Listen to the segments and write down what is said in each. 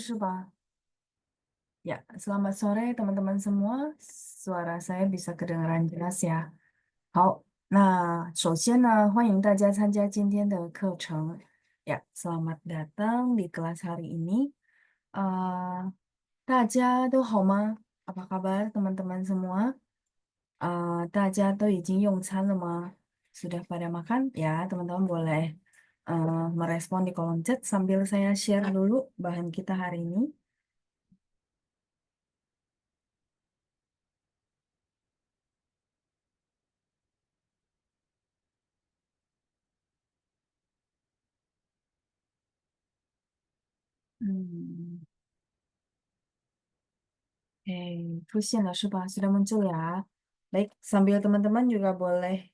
是吧？Ya, selamat sore teman-teman semua. Suara saya bisa kedengaran jelas ya. 好，那首先呢，欢迎大家参加今天的课程。Ya, selamat datang di kelas hari ini. 大家都好吗？Apa kabar teman-teman semua？大家都已经用餐了吗？Sudah pada makan? Ya, teman-teman boleh merespon di kolom chat sambil saya share dulu bahan kita hari ini. Hmm. Oke, 出现了是吧？Sudah muncul ya. Baik, sambil teman-teman juga boleh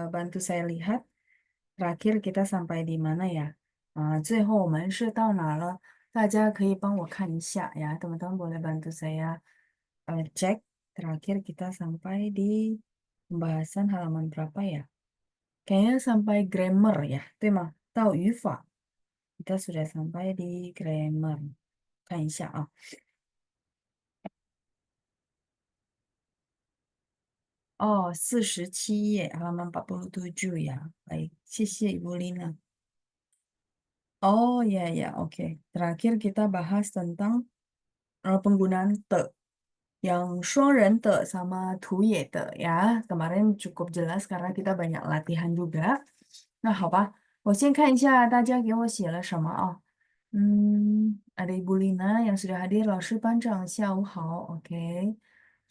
bantu saya lihat terakhir kita sampai di mana ya? 最后我们是到哪了？大家可以帮我看一下ya. Teman-teman boleh bantu saya cek terakhir kita sampai di pembahasan halaman berapa ya? Kayaknya sampai grammar ya, 对吗？到语法 kita sudah sampai di grammar. 看一下啊。Oh, 47页 halaman 47 ya. Baik, 谢谢 Ibu Lina. Oh ya ya, oke. Terakhir kita bahas tentang penggunaan te yang 双人的 sama 图也的 ya. Kemarin cukup jelas karena kita banyak latihan juga. Nah, 好吧，我先看一下大家给我写了什么啊。ada Ibu Lina yang sudah hadir, 老师班长下午好, oke.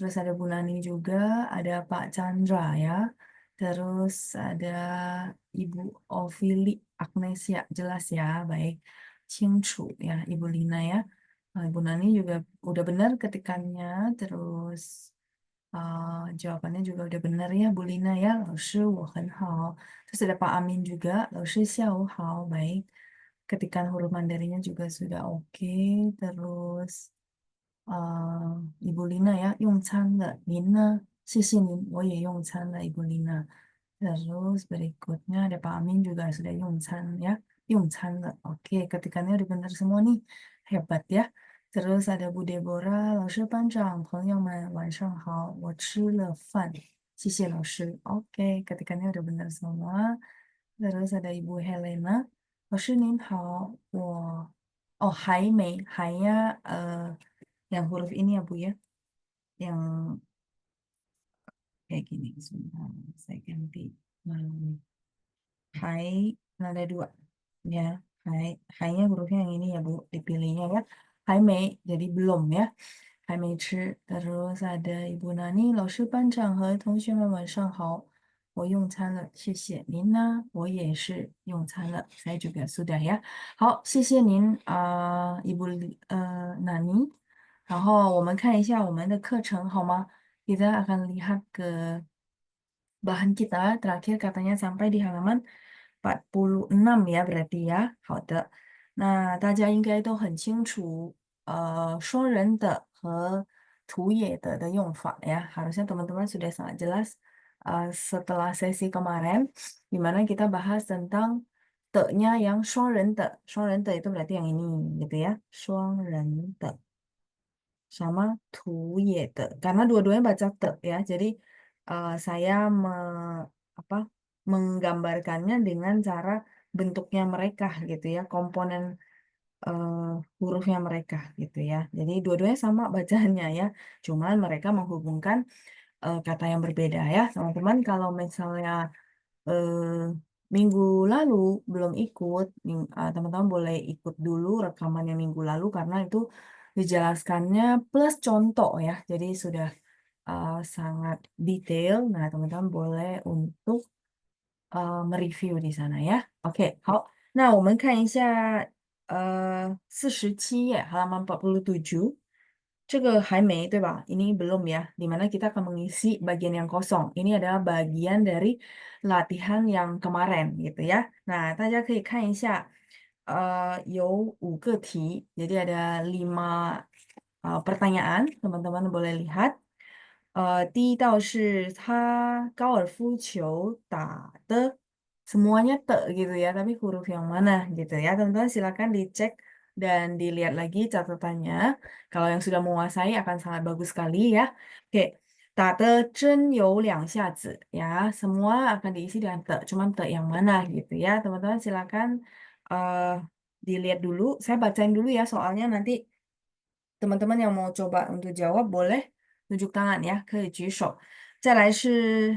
Terus ada Bu Nani juga, ada Pak Chandra ya. Terus ada Ibu Ovili Agnesia, jelas ya, baik. Cingcu ya, Ibu Lina ya. Ibu Nani juga udah benar ketikannya, terus jawabannya juga udah benar ya, Bu Lina ya. 老师我很好. Terus ada Pak Amin juga, 老师下午好, baik. Ketikan huruf Mandarinya juga sudah oke. Terus Ibu Lina ya, 用餐了。您呢？谢谢您，我也用餐了，Ibu Lina. Terus berikutnya ada Pak Amin juga sudah 用餐 ya. 用餐了. Oke, ketikannya udah benar semua nih. Hebat ya. Terus ada Bu Deborah, 老师班长，朋友们晚上好，我吃了饭，谢谢老师. Oke, ketikannya udah benar semua. Terus ada Ibu Helena, 老师您好，我还没，还呀yang huruf ini ya Bu ya, yang kayak gini. Sebentar, saya ganti. Hmm, Hai, nada dua. Ya, hai, hainya hurufnya yang ini ya Bu, dipilihnya ya. Hai Mei, jadi belum ya. Hai Mei Chi. Terus ada Ibu Nani, 老师班长和同学们晚上好，我用餐了，谢谢。您呢？我也是用餐了, saya juga sudah ya. 好，谢谢您Ibu Nani. 然后我们看一下我们的课程好吗？Kita akan lihat ke bahan kita terakhir katanya sampai di halaman 46 ya berarti ya. 好的，那大家应该都很清楚双人的和图也的用法ya. Harusnya teman-teman sudah sangat jelas setelah sesi kemarin di mana kita bahas tentang te-nya yang 双人的. 双人的 itu berarti yang ini gitu ya. 双人的 sama 图也的 karena dua-duanya baca te ya. Jadi saya apa, menggambarkannya dengan cara bentuknya mereka gitu ya, komponen eh, hurufnya mereka gitu ya. Jadi dua-duanya sama bacaannya ya, cuman mereka menghubungkan kata yang berbeda ya. Teman-teman kalau misalnya eh, minggu lalu belum ikut, teman-teman boleh ikut dulu rekaman yang minggu lalu karena itu dijelaskannya plus contoh ya. Jadi sudah sangat detail. Nah, teman-teman boleh untuk mereview di sana ya. Oke, 好，那我们看一下47页halaman 47. 这个还没，对吧? Ini belum ya, dimana kita akan mengisi bagian yang kosong. Ini adalah bagian dari latihan yang kemarin gitu ya. Nah, 大家可以看一下，有5个题, jadi ada 5 pertanyaan, teman-teman boleh lihat. 第一道是他高尔夫球打的 semuanya te gitu ya, tapi huruf yang mana gitu ya. Teman-teman silakan dicek dan dilihat lagi catatannya. Kalau yang sudah menguasai akan sangat bagus sekali ya. Oke, 打的真有2下子 ya. Semua akan diisi dengan te, cuman te yang mana gitu ya. Teman-teman silakan eh, dilihat dulu. Saya bacain dulu ya soalnya nanti teman-teman yang mau coba untuk jawab boleh tunjuk tangan ya，可以举手。再来是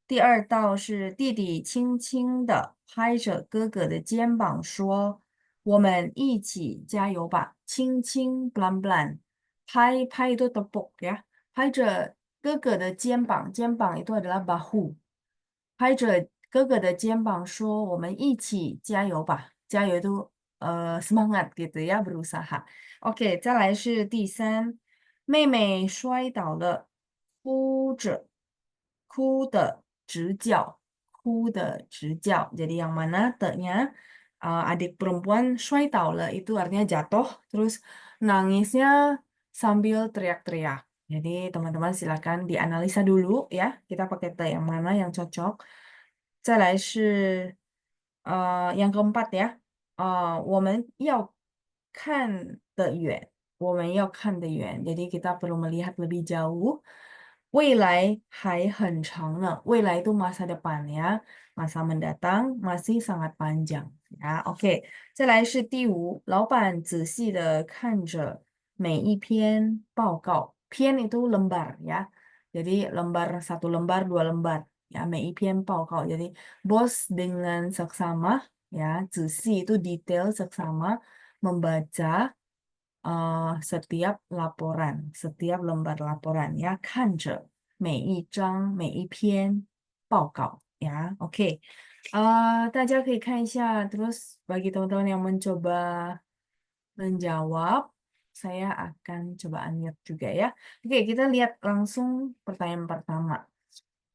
第二道是弟弟轻轻的拍着哥哥的肩膀说："我们一起加油吧。"轻轻 pelan pelan，拍itu tepuk ya，拍着哥哥的肩膀，肩膀 itu adalah bahu，拍着哥哥的肩膀说："我们一起加油吧。"加油 itu semangat gitu ya berusaha。OK，再来是第三，妹妹摔倒了，哭的直叫。Jadi yang mana te-nya adik perempuan 摔倒了 itu artinya jatuh, terus nangisnya sambil teriak-teriak. Jadi teman-teman silakan dianalisa dulu ya, kita pakai te yang mana yang cocok. 再来是yang keempat ya，我们要看得远，我们要看得远. Jadi kita perlu melihat lebih jauh. 未来还很长呢. 未来 itu masa depan ya. Masa mendatang masih sangat panjang. Ya, oke. 再来是第五，老板仔细地看着每一篇报告。篇 itu lembar ya. Jadi lembar satu lembar, dua lembar. Ya, 每一篇报告. Jadi bos dengan seksama ya, zisi itu detail seksama membaca setiap laporan, setiap lembar laporan ya, 看着每一篇报告 ya, oke. 大家可以看一下 terus bagi teman-teman yang mencoba menjawab, saya akan coba unmute juga ya. Oke, kita lihat langsung pertanyaan pertama.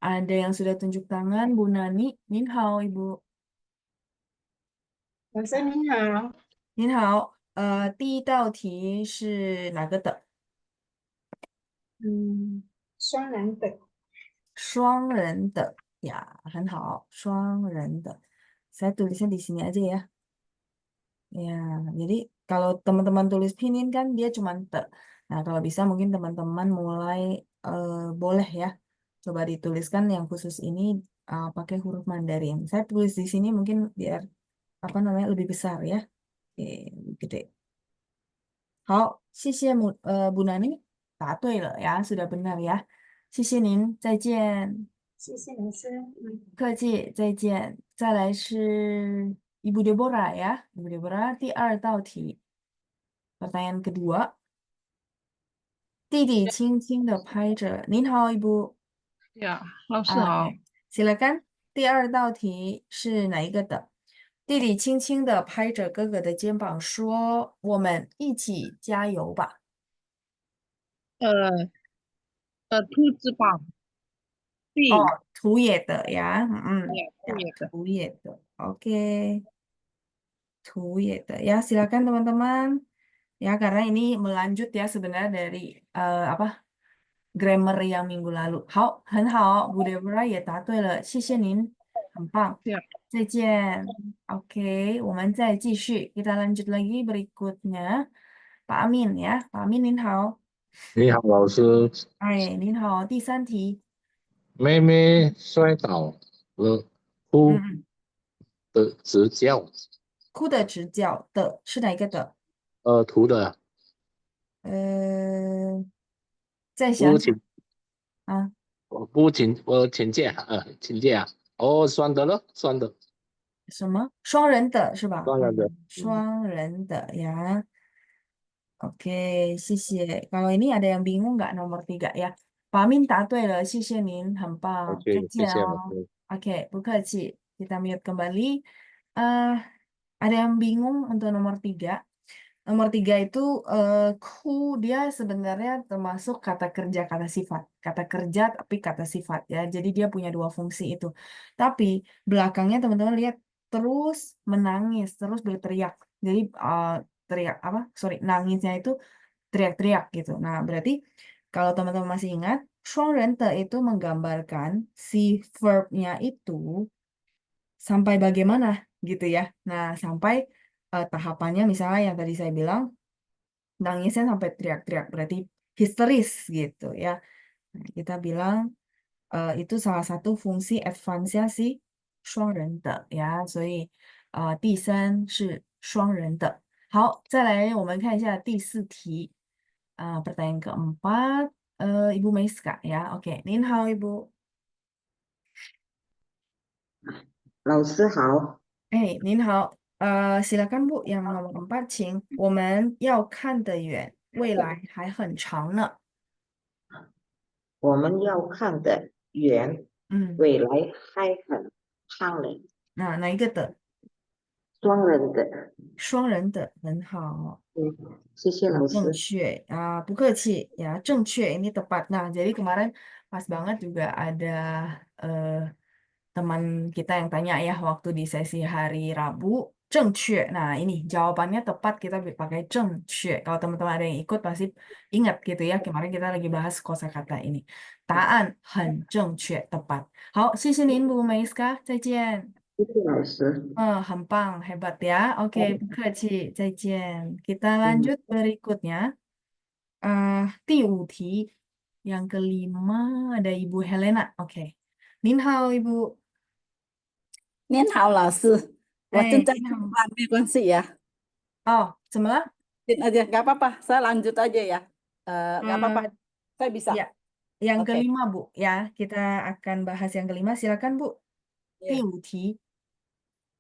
Ada yang sudah tunjuk tangan, Bu Nani. Nin hao, Ibu. 老师您好，您好，第一道题是哪个的？双人的，双人的呀，很好，双人的。Saya tulisnya di sini aja ya. Ya, jadi kalau teman-teman tulis pinin kan dia cuma te. Nah, kalau bisa mungkin teman-teman mulai boleh ya. Coba dituliskan yang khusus ini pakai huruf Mandarin. Saya tulis di sini mungkin biar apa namanya lebih besar ya. Oke, lebih gede. 好，谢谢Bu Nani，答对了呀，sudah benar ya. 谢谢您，再见。谢谢老师。客气，再见。再来是 Ibu Deborah ya. Ibu Deborah, 第二道题，pertanyaan kedua. 弟弟轻轻地拍着。您好，Ibu。呀，老师好。silakan。第二道题是哪一个的？弟弟轻轻地拍着哥哥的肩膀说："我们一起加油吧。"兔子吧，哦，对，土野的呀，ya, 对的。土野的，oke, 土野的ya, silakan teman-teman. Ya, karena ini melanjut ya sebenarnya dari apa grammar yang minggu lalu. 好，很好，Bu Deborah 也答对了，谢谢您，很棒。对呀，再见。Oke, 我们再继续. Kita lanjut lagi berikutnya. Pak Amin ya, Pak Amin 您好。你好，老师。哎，您好，第三题。妹妹摔倒了，哭嗯嗯，的直叫。哭的直叫的是哪一个的？图的呃，再想想不请，啊，不请，我请假，请假。哦，算的了，算的，什么双人的是吧？算了的。双人的呀。Oke, 谢谢. Kalau ini ada yang bingung nggak nomor 3 ya? Pak Amin 答对了，谢谢您，很棒。OK，谢谢老 再见哦。师。Oke, 不客气. Kita mute kembali. Eh, ada yang bingung untuk nomor 3? Nomor 3 itu ku dia sebenarnya termasuk kata kerja, kata sifat. Kata kerja tapi kata sifat ya. Jadi dia punya dua fungsi itu. Tapi belakangnya teman-teman lihat terus menangis, terus berteriak. Jadi teriak apa? Sorry, nangisnya itu teriak-teriak gitu. Nah, berarti kalau teman-teman masih ingat, 双人的 itu menggambarkan si verb-nya itu sampai bagaimana gitu ya. Nah, sampai tahapannya misalnya yang tadi saya bilang, nangisnya sampai teriak-teriak, berarti histeris gitu ya. Nah, kita bilang itu salah satu fungsi advance-nya si 双人的呀，所以第三是双人的。好，再来我们看一下第四题。pertanyaan keempat, Ibu Meiska ya. Oke, Nin hao Ibu. 老师好，您好，silakan Bu yang nomor 4，请。我们要看得远，未来还很长呢。我们要看得远，嗯，未来还很长呢。哪一个的？双人的，双人的，很好。谢谢老正师。确不客气ya, 正确ini tepat. Nah, jadi kemarin pas banget juga ada teman kita yang tanya ya waktu di sesi hari Rabu, 正确. Nah, ini jawabannya tepat, kita pakai 正确. Kalau teman-teman ada yang ikut pasti ingat gitu ya, kemarin kita lagi bahas kosakata ini. 答案很正确, tepat. 好，谢谢您, Bu Meiska. 再见。谢谢老师。很棒, hebat ya. Oke,不客气, 再见. Kita lanjut berikutnya. 第5题, yang kelima ada Ibu Helena. Oke. 您好, Ibu. 您好，老师，我正在您好。吃饭，没关系呀。 Oh, 怎么了？ Lanjut aja, nggak apa-apa. Saya lanjut aja ya. Nggak apa-apa. Saya bisa. Ya, yang Oke. kelima, Bu. Ya, kita akan bahas yang kelima. Silakan, Bu. Ya. 第5题.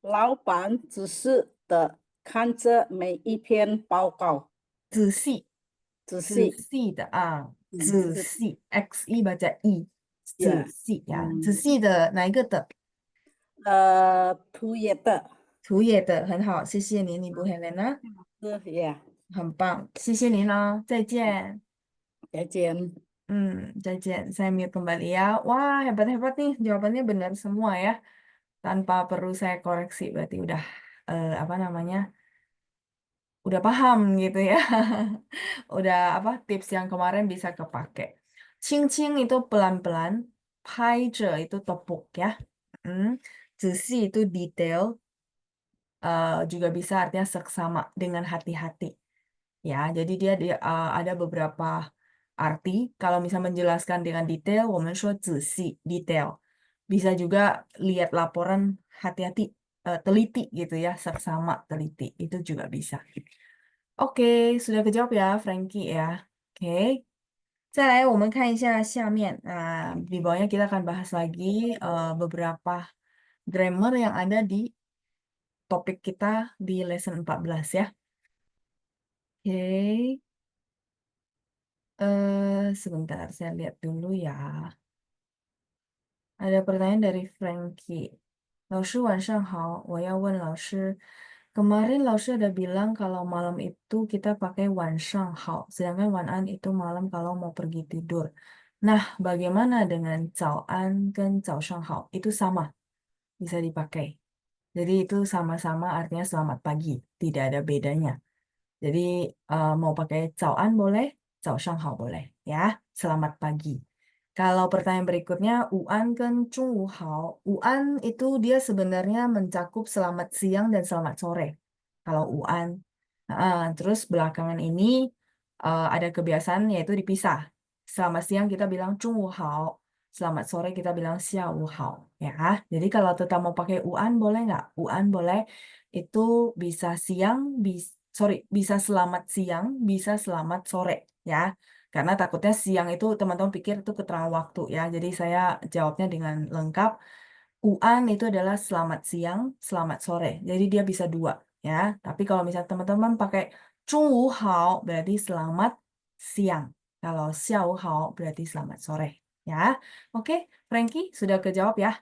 老板仔细的看着每一篇报告，仔细的仔细 XE baca I. 仔细呀，仔细的哪一个的？图也的，图也的，很好，谢谢您，Ibu Helena。呀，很棒，谢谢您哦，再见。再见。再见. Saya mute kembali ya. Wah, hebat-hebat nih, jawabannya benar semua ya. Tanpa perlu saya koreksi, berarti udah apa namanya? Udah paham gitu ya. Udah apa tips yang kemarin bisa kepake. Cing-cing itu pelan-pelan, paije itu tepuk ya. Zesi itu detail, juga bisa artinya seksama dengan hati-hati. Ya, jadi dia ada beberapa arti. Kalau misalnya menjelaskan dengan detail, 我们说仔细 detail. Bisa juga lihat laporan hati-hati, teliti gitu ya, seksama teliti. Itu juga bisa. Oke, sudah kejawab ya, Frankie ya. Oke. 再来，我们看一下下面. Di bawahnya kita akan bahas lagi beberapa grammar yang ada di topik kita di lesson 14 ya. Oke. Sebentar, saya lihat dulu ya. Ada pertanyaan dari Frankie. 老师晚上好，我要问老师, kemarin 老师 ada bilang kalau malam itu kita pakai 晚上好, sedangkan 晚安 itu malam kalau mau pergi tidur. Nah, bagaimana dengan 早安 跟早上好? Itu sama, bisa dipakai. Jadi itu sama-sama artinya selamat pagi, tidak ada bedanya. Jadi mau pakai 早安 boleh, 早上好 boleh ya, selamat pagi. Kalau pertanyaan berikutnya, 午安 跟中午好. 午安 itu dia sebenarnya mencakup selamat siang dan selamat sore. Kalau 午安. Terus belakangan ini ada kebiasaan yaitu dipisah. Selamat siang kita bilang 中午好. Selamat sore kita bilang 下午好. Ya. Jadi kalau tetap mau pakai 午安 boleh nggak? 午安 boleh. Itu bisa siang, bisa selamat siang, bisa selamat sore. Ya. Karena takutnya siang itu teman-teman pikir itu keterangan waktu ya. Jadi saya jawabnya dengan lengkap. Uan itu adalah selamat siang, selamat sore. Jadi dia bisa dua ya. Tapi kalau misalnya teman-teman pakai 中午好 berarti selamat siang. Kalau 下午好 berarti selamat sore ya. Oke, Frankie sudah kejawab ya.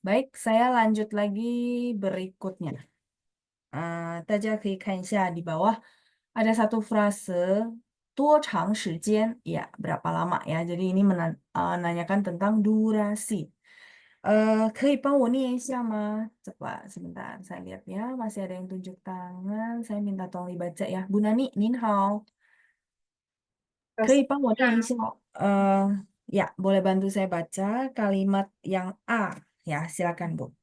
Baik, saya lanjut lagi berikutnya. 大家可以看一下di bawah ada satu frase 多长时间 ya berapa lama ya, jadi ini menanyakan tentang durasi. 可以帮我念一下吗? Coba sebentar saya lihat ya, masih ada yang tunjuk tangan, saya minta tolong dibaca ya. Bu Nani, Nin hao. 可以帮我念一下? Ya, boleh bantu saya baca kalimat yang A ya, silakan Bu.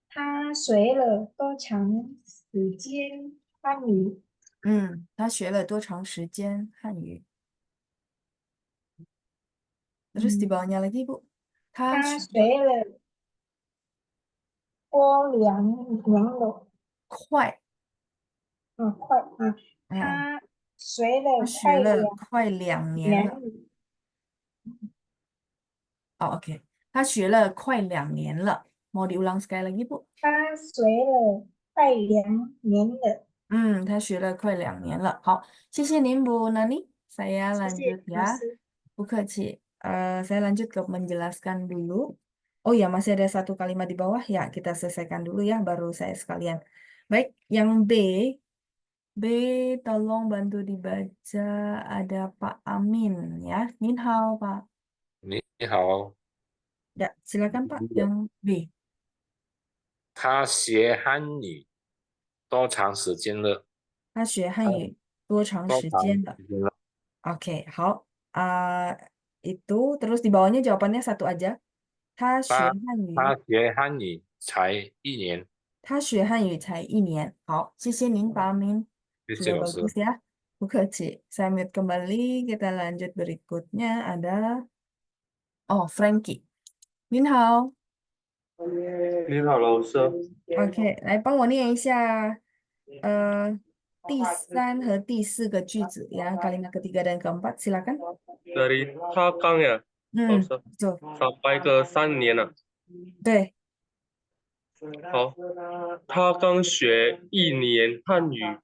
他睡了多长时间汉语？他学了多长时间汉语？Terus di 嗯， bawahnya lagi, Bu. 他他学了多2年了，快，快啊，嗯，他学他了学了两快2年了。年，哦，OK，他学了快2年了。Mau diulang sekali lagi, Bu? 他学了快2年了。他学了快2年了。好，谢谢您Bu Nani. Saya 谢 lanjut 谢老 ya. 师。 Bukaci. Saya lanjut ke menjelaskan dulu. Oh ya, masih ada satu kalimat di bawah. Ya, kita selesaikan dulu ya, baru saya sekalian. Baik, yang B. B, tolong bantu dibaca. Ada Pak Amin ya. Min hao, Pak. 你好， Ya, silakan Pak. Yang B. 他学汉语多长时间了？他学汉语多长多长时间了？时间了？ Oke, 好. Itu terus di bawahnya jawabannya satu aja. 他学他汉语，他学汉语才1年，他学汉语才1年。好，谢谢您Pak Amin. 谢谢 Sudah 老师。 bagus ya. Bukaci. Saya mute kembali. Kita lanjut berikutnya ada Frankie. Min hao. 你好，老师。 OK，来帮我念一下第3和第4个句子ya, kalimat ketiga dan keempat. Silakan. Dari 他刚呀，老师 Betul. sampai ke 3年了。对，好，他刚学1年汉语，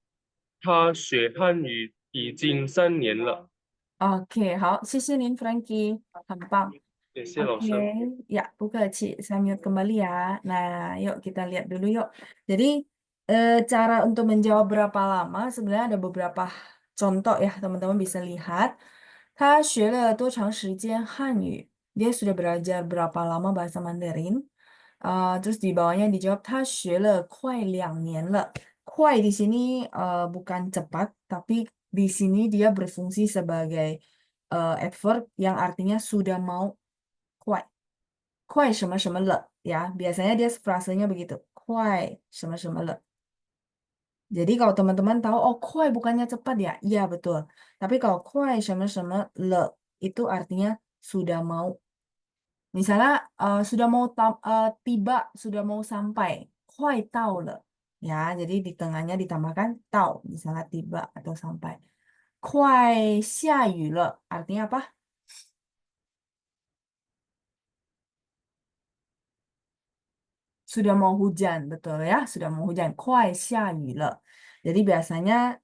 他学汉语已经3年了。 Oke, 好，谢谢您Frankie，很棒。谢谢老师。 Oke, ya, bukaci. Saya mute kembali ya. Nah, yuk kita lihat dulu yuk. Jadi, cara untuk menjawab berapa lama, sebenarnya ada beberapa contoh ya, teman-teman bisa lihat. 他学了多长时间汉语? Dia sudah belajar berapa lama bahasa Mandarin? Terus di bawahnya dijawab, 他学了快2年了. 快 di sini bukan cepat, tapi di sini dia berfungsi sebagai adverb yang artinya sudah mau 快，快什么什么了 ya. Biasanya dia frasenya begitu. 快什么什么了. Jadi kalau teman-teman tahu, oh 快 bukannya cepat ya? Iya betul. Tapi kalau 快什么什么了 itu artinya sudah mau. Misalnya sudah mau tiba, sudah mau sampai. 快到了. Ya, jadi di tengahnya ditambahkan 到, misalnya tiba atau sampai. 快下雨了 artinya apa? Sudah mau hujan, betul ya, sudah mau hujan. 快下雨了. Jadi biasanya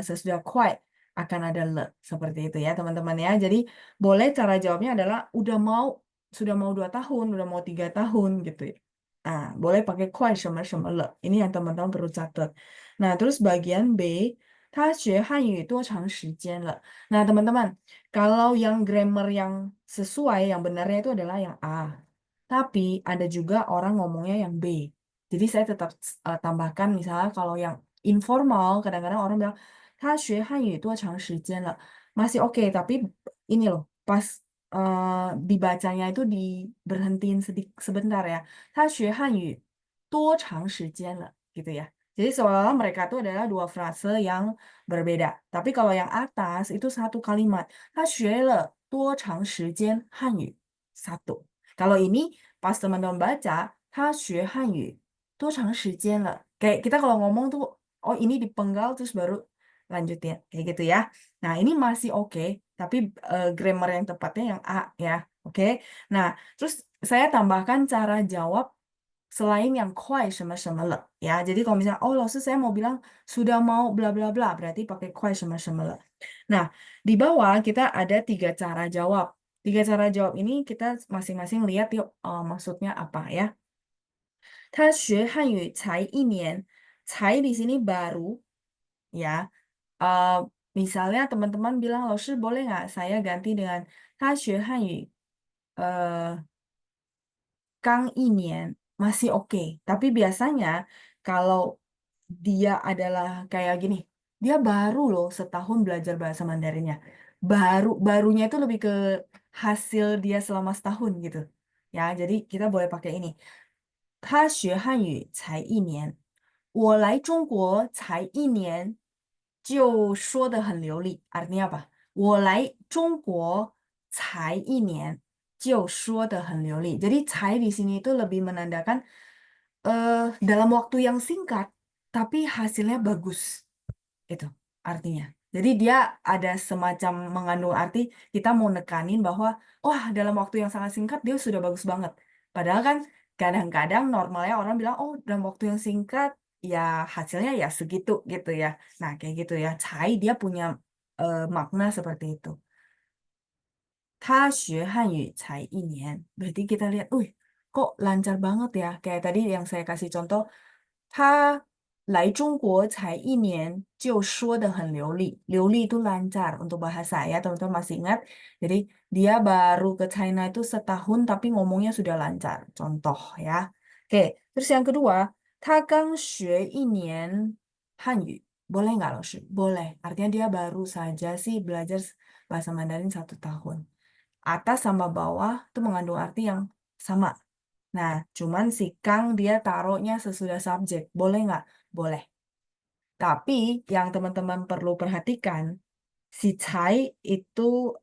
sesudah 快 akan ada le, seperti itu ya teman-teman ya. Jadi boleh cara jawabnya adalah sudah mau 2 tahun, udah mau 3 tahun gitu ya. Boleh pakai 快什么什么了. Ini yang teman-teman perlu catat. Nah, terus bagian B, 他学汉语多长时间了? Nah, teman-teman, kalau yang grammar yang sesuai, yang benarnya itu adalah yang A. Tapi ada juga orang ngomongnya yang B. Jadi saya tetap tambahkan misalnya kalau yang informal kadang-kadang orang bilang 他学汉语多长时间了? Masih oke, tapi ini loh pas dibacanya itu berhentiin sebentar ya. 他学汉语多长时间了 gitu ya. Jadi seolah-olah mereka itu adalah dua frase yang berbeda. Tapi kalau yang atas itu satu kalimat. 他学了多长时间汉语 satu. Kalau ini pas teman-teman baca, 他学汉语多长时间了? Kayak kita kalau ngomong tuh, oh ini dipenggal terus baru lanjutin. Kayak gitu ya. Nah ini masih oke, tapi grammar yang tepatnya yang A ya. Oke. Nah terus saya tambahkan cara jawab selain yang 快什么什么了 ya. Jadi kalau misalnya, oh lalu saya mau bilang sudah mau bla bla bla, berarti pakai 快什么什么了. Nah di bawah kita ada 3 cara jawab. 3 cara jawab ini kita masing-masing lihat yuk maksudnya apa ya. 他学汉语才1年. 才 di sini baru ya. Misalnya teman-teman bilang, 老师 boleh nggak saya ganti dengan 他学汉语刚1年 masih oke. Tapi biasanya kalau dia adalah kayak gini, dia baru loh setahun belajar bahasa Mandarinnya. Barunya itu lebih ke hasil dia selama setahun gitu. Ya, jadi kita boleh pakai ini. 他学汉语才1年.我来中国才一年就说得很流利. Artinya apa? 我来中国才一年就说得很流利. Jadi 才 di sini itu lebih menandakan dalam waktu yang singkat tapi hasilnya bagus. Itu artinya. Jadi dia ada semacam mengandung arti kita mau nekanin bahwa wah dalam waktu yang sangat singkat dia sudah bagus banget. Padahal kan kadang-kadang normalnya orang bilang oh dalam waktu yang singkat ya hasilnya ya segitu gitu ya. Nah kayak gitu ya. Cai dia punya makna seperti itu. 他学汉语才一年. Berarti kita lihat, kok lancar banget ya. Kayak tadi yang saya kasih contoh, 他来中国才一年就说得很流利. 流利itu lancar untuk bahasa ya, teman-teman masih ingat. Jadi dia baru ke China itu setahun tapi ngomongnya sudah lancar. Contoh ya. Oke, terus yang kedua, 他刚学一年汉语. Boleh nggak, Laoshi? Boleh. Artinya dia baru saja sih belajar bahasa Mandarin 1 tahun. Atas sama bawah itu mengandung arti yang sama. Nah, cuman si Kang dia taruhnya sesudah subjek. Boleh nggak? Boleh. Tapi yang teman-teman perlu perhatikan, si Cai itu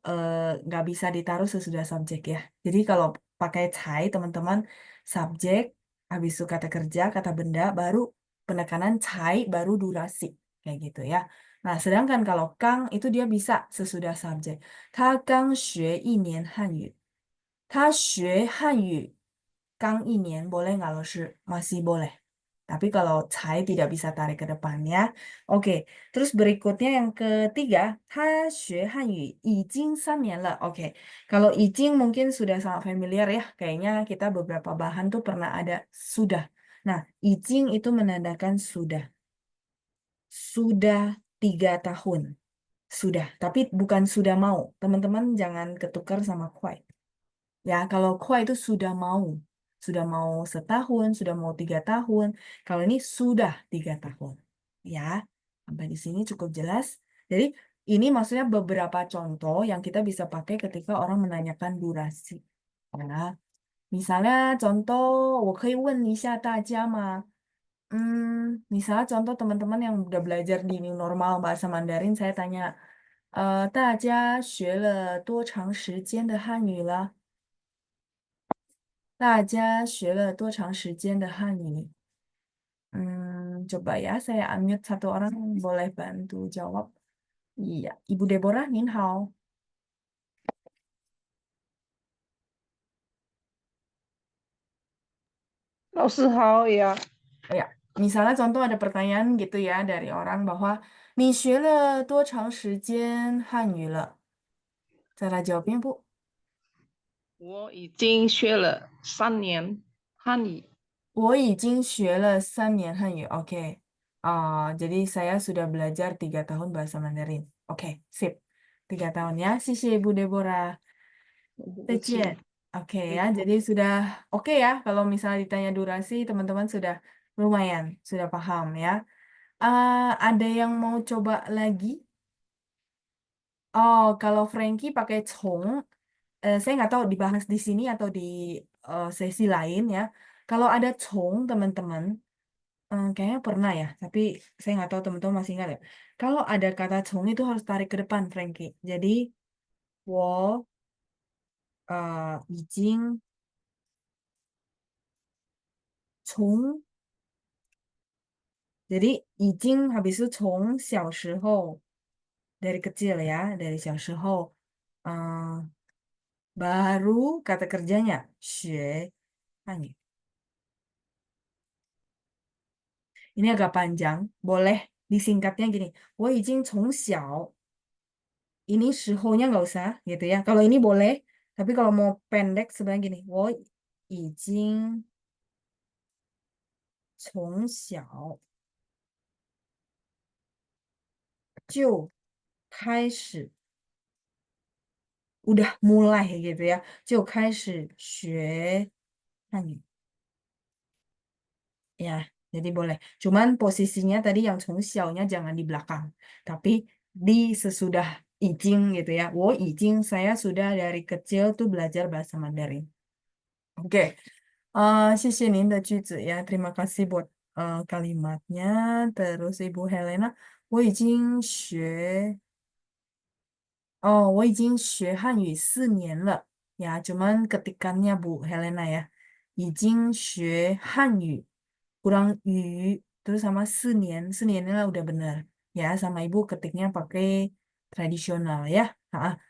nggak bisa ditaruh sesudah subjek ya. Jadi kalau pakai Cai, teman-teman, subjek, habis itu kata kerja, kata benda, baru penekanan Cai, baru durasi. Kayak gitu ya. Nah, sedangkan kalau Kang itu dia bisa sesudah subjek. 他刚学一年汉语. 他学汉语刚一年 boleh nggak Laoshi? Masih boleh. Tapi kalau Cai tidak bisa tarik ke depannya. Oke, terus berikutnya yang ketiga, 他学汉语已经3年了. Oke, kalau 已经 mungkin sudah sangat familiar ya. Kayaknya kita beberapa bahan tuh pernah ada sudah. Nah, 已经 itu menandakan sudah. Sudah 3 tahun. Sudah, tapi bukan sudah mau. Teman-teman jangan ketukar sama kuai. Ya, kalau kuai itu sudah mau. Sudah mau setahun, sudah mau 3 tahun. Kalau ini sudah 3 tahun. Ya, sampai di sini cukup jelas. Jadi, ini maksudnya beberapa contoh yang kita bisa pakai ketika orang menanyakan durasi. Nah, misalnya contoh, 我可以问一下大家吗? Misalnya contoh teman-teman yang udah belajar di new normal bahasa Mandarin, saya tanya, 大家学了多长时间的汉语了? 大家学了多长时间的汉语? Coba ya, saya unmute satu orang, boleh bantu jawab. Iya, Ibu Deborah, Nin hao. 老师好呀。 Ya, misalnya contoh ada pertanyaan gitu ya dari orang bahwa 你学了多长时间汉语了? Cara jawabnya, Bu? 我已经学了3年汉语。我已经学了3年汉语. Oke. Jadi saya sudah belajar 3 tahun bahasa Mandarin. Oke, sip. 3 tahun ya. 谢谢 Ibu Deborah. 再见. Oke ya, jadi sudah oke ya. Kalau misalnya ditanya durasi, teman-teman sudah lumayan, sudah paham ya. Ada yang mau coba lagi? Oh, kalau Frankie pakai cong, saya nggak tahu dibahas di sini atau di sesi lain ya. Kalau ada cong, teman-teman, kayaknya pernah ya, tapi saya nggak tahu teman-teman masih ingat ya. Kalau ada kata cong itu harus tarik ke depan, Frankie. Jadi, 我已经从 Jadi, 已经 habis itu 从小时候 dari kecil ya, dari 小时候 baru kata kerjanya 学汉语. Ini agak panjang, boleh disingkatnya gini. 我已经从小 ini 时候nya nggak usah gitu ya. Kalau ini boleh, tapi kalau mau pendek sebenarnya gini. 我已经从小就开始 udah mulai gitu ya. 就开始学汉语. Ya, jadi boleh. Cuman posisinya tadi yang 从小nya jangan di belakang, tapi di sesudah 已经 gitu ya. 我已经 saya sudah dari kecil tuh belajar bahasa Mandarin. Oke. 谢谢您的句子 ya. Terima kasih buat kalimatnya. Terus Ibu Helena, 我已经学 Oh, 我已经学汉语4年了. Ya, cuman ketikannya Bu Helena ya. 已经学汉语 kurang yu terus sama 4年. 4年 lah udah bener. Ya, sama Ibu ketiknya pakai tradisional ya.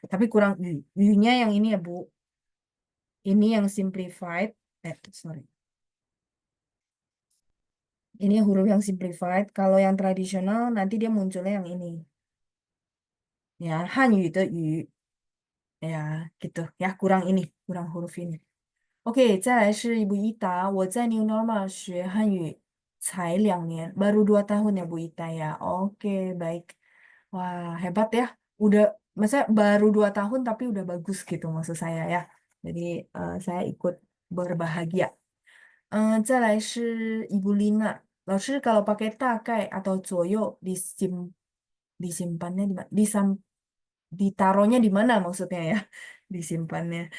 Tapi kurang yu. Yu-nya yang ini ya Bu. Ini yang simplified. Sorry. Ini huruf yang simplified. Kalau yang tradisional nanti dia munculnya yang ini. Ya, Hanyu de yu. Ya, gitu. Ya, kurang ini. Kurang huruf ini. Oke, 再来是 Ibu Ita. 我在 New Normal 学汉语才2年, baru 2 tahun ya Bu Ita ya. Oke, baik. Wah, hebat ya. Maksudnya baru 2 tahun tapi udah bagus gitu maksud saya ya. Jadi saya ikut berbahagia. 再来是 Ibu Lina. 老师 kalau pakai 大概 atau 左右 disimpannya di mana? Ditaruhnya di mana maksudnya ya? Disimpannya.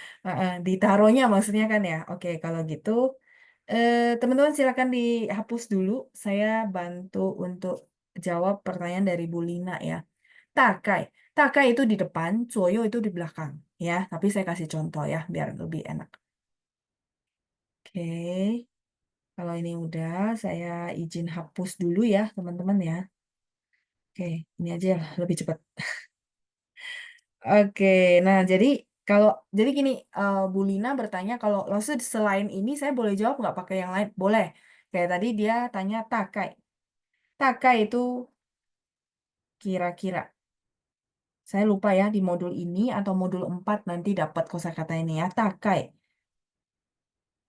Ditaruhnya maksudnya kan ya. Oke, kalau gitu teman-teman silakan dihapus dulu. Saya bantu untuk jawab pertanyaan dari Bu Lina ya. Takai. Takai itu di depan, Zoyo itu di belakang ya. Tapi saya kasih contoh ya biar lebih enak. Oke. Kalau ini udah, saya izin hapus dulu ya teman-teman ya. Oke, ini aja lebih cepat. Oke, nah jadi gini, Bu Lina bertanya kalau maksud selain ini saya boleh jawab nggak pakai yang lain? Boleh. Kayak tadi dia tanya takai. Takai itu kira-kira. Saya lupa ya di modul ini atau modul 4 nanti dapat kosakata ini ya. Takai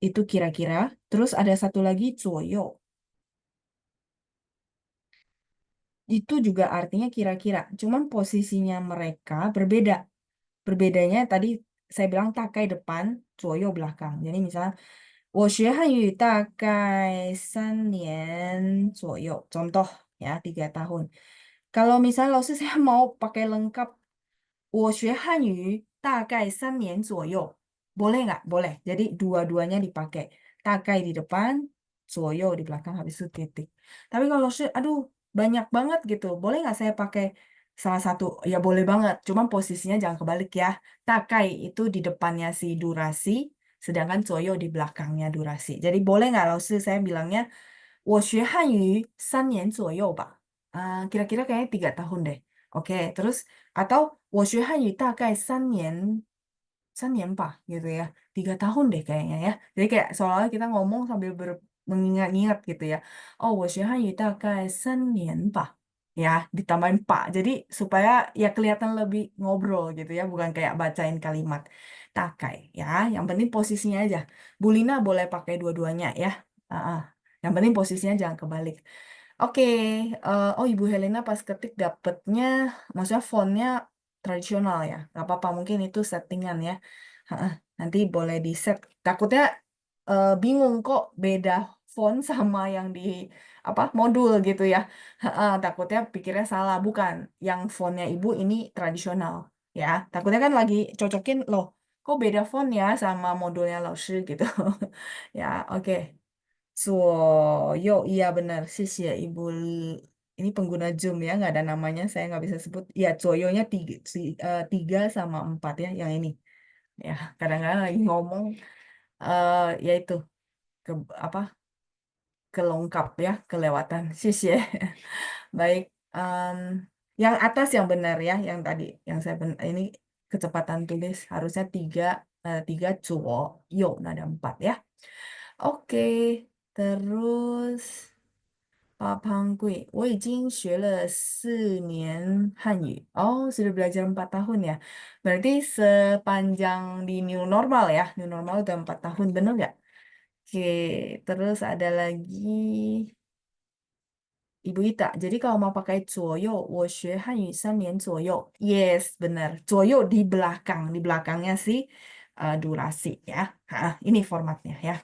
itu kira-kira. Terus ada satu lagi zoyo. Itu juga artinya kira-kira. Cuman posisinya mereka berbeda. Berbedanya tadi saya bilang takai depan, zoyo belakang. Jadi misalnya 我学汉语大概3年左右. Contoh ya, 3 tahun. Kalau misalnya老师 saya mau pakai lengkap 我学汉语大概3年左右. Boleh nggak? Boleh. Jadi dua-duanya dipakai. Takai di depan, 左右 di belakang, habis itu titik. Tapi kalau aduh banyak banget gitu. Boleh nggak saya pakai salah satu? Ya boleh banget. Cuma posisinya jangan kebalik ya. Takai itu di depannya si durasi, sedangkan 左右 di belakangnya durasi. Jadi boleh nggak saya bilangnya 我学汉语3年左右吧. Kira-kira kayaknya 3 tahun deh. Oke, terus atau 我学汉语大概3年吧 gitu ya. 3 tahun deh kayaknya ya. Jadi kayak seolah-olah kita ngomong sambil mengingat-ingat gitu ya. Oh, 我学汉语大概3年吧. Ya, ditambahin pak. Jadi supaya ya kelihatan lebih ngobrol gitu ya, bukan kayak bacain kalimat. Takai ya. Yang penting posisinya aja. Bu Lina boleh pakai dua-duanya ya. Yang penting posisinya jangan kebalik. Oke, oh Ibu Helena pas ketik dapetnya, maksudnya fontnya tradisional ya. Gak apa-apa, mungkin itu settingan ya. Nanti boleh di set. Takutnya bingung kok beda font sama yang di modul gitu ya. Takutnya pikirnya salah, bukan. Yang fontnya Ibu ini tradisional ya. Takutnya kan lagi cocokin loh. Kok beda font ya sama modulnya Laoshi gitu. Ya, oke. Iya benar, ya Ibu. Ini pengguna Zoom ya, nggak ada namanya, saya nggak bisa sebut. Ya, Zoyonya 3 sama 4 ya, yang ini. Ya, kadang-kadang lagi ngomong, ya itu, ke, apa, kelongkap ya, kelewatan. Ya. Baik, yang atas yang benar ya, yang tadi, yang saya ini kecepatan tulis, harusnya 3 Zoyo, nada 4 ya. Oke, terus Pak Pangkui, 我已经学了4年汉语. Oh, sudah belajar 4 tahun ya. Berarti sepanjang di new normal ya. New normal udah 4 tahun, bener nggak? Oke, terus ada lagi Ibu Ita. Jadi kalau mau pakai 左右, 我学汉语3年左右. Yes, benar. 左右di belakang. Di belakangnya sih durasi ya. Ini formatnya ya.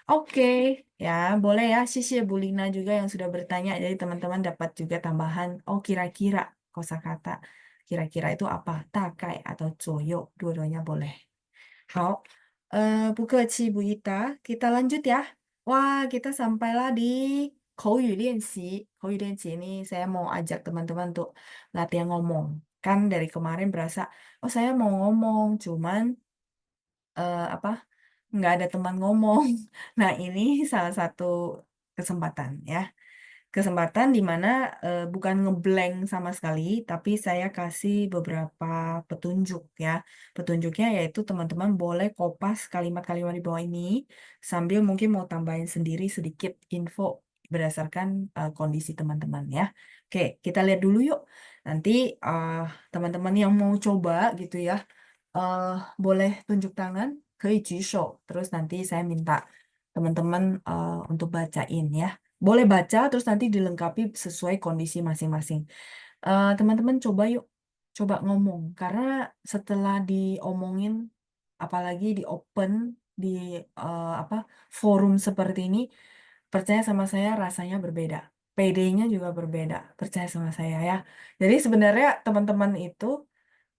Oke, ya boleh ya. Bu Lina juga yang sudah bertanya. Jadi teman-teman dapat juga tambahan. Oh kira-kira kosakata. Kira-kira itu apa? Takai atau zoyo. Dua-duanya boleh. Hao. Bu Keci, Bu Ita. Kita lanjut ya. Wah, kita sampailah di 口语练习，口语练习ini saya mau ajak teman-teman untuk latihan ngomong. Kan dari kemarin berasa, oh saya mau ngomong, cuman apa nggak ada teman ngomong. Nah ini salah satu kesempatan ya. Kesempatan di mana bukan ngeblank sama sekali, tapi saya kasih beberapa petunjuk ya. Petunjuknya yaitu teman-teman boleh kopas kalimat-kalimat di bawah ini sambil mungkin mau tambahin sendiri sedikit info berdasarkan kondisi teman-teman ya. Oke, kita lihat dulu yuk. Nanti teman-teman yang mau coba gitu ya, boleh tunjuk tangan, 可以举手. Terus nanti saya minta teman-teman untuk bacain ya. Boleh baca, terus nanti dilengkapi sesuai kondisi masing-masing. Teman-teman coba yuk, coba ngomong. Karena setelah diomongin, apalagi di open, di forum seperti ini, percaya sama saya rasanya berbeda. PD-nya juga berbeda, percaya sama saya ya. Jadi sebenarnya teman-teman itu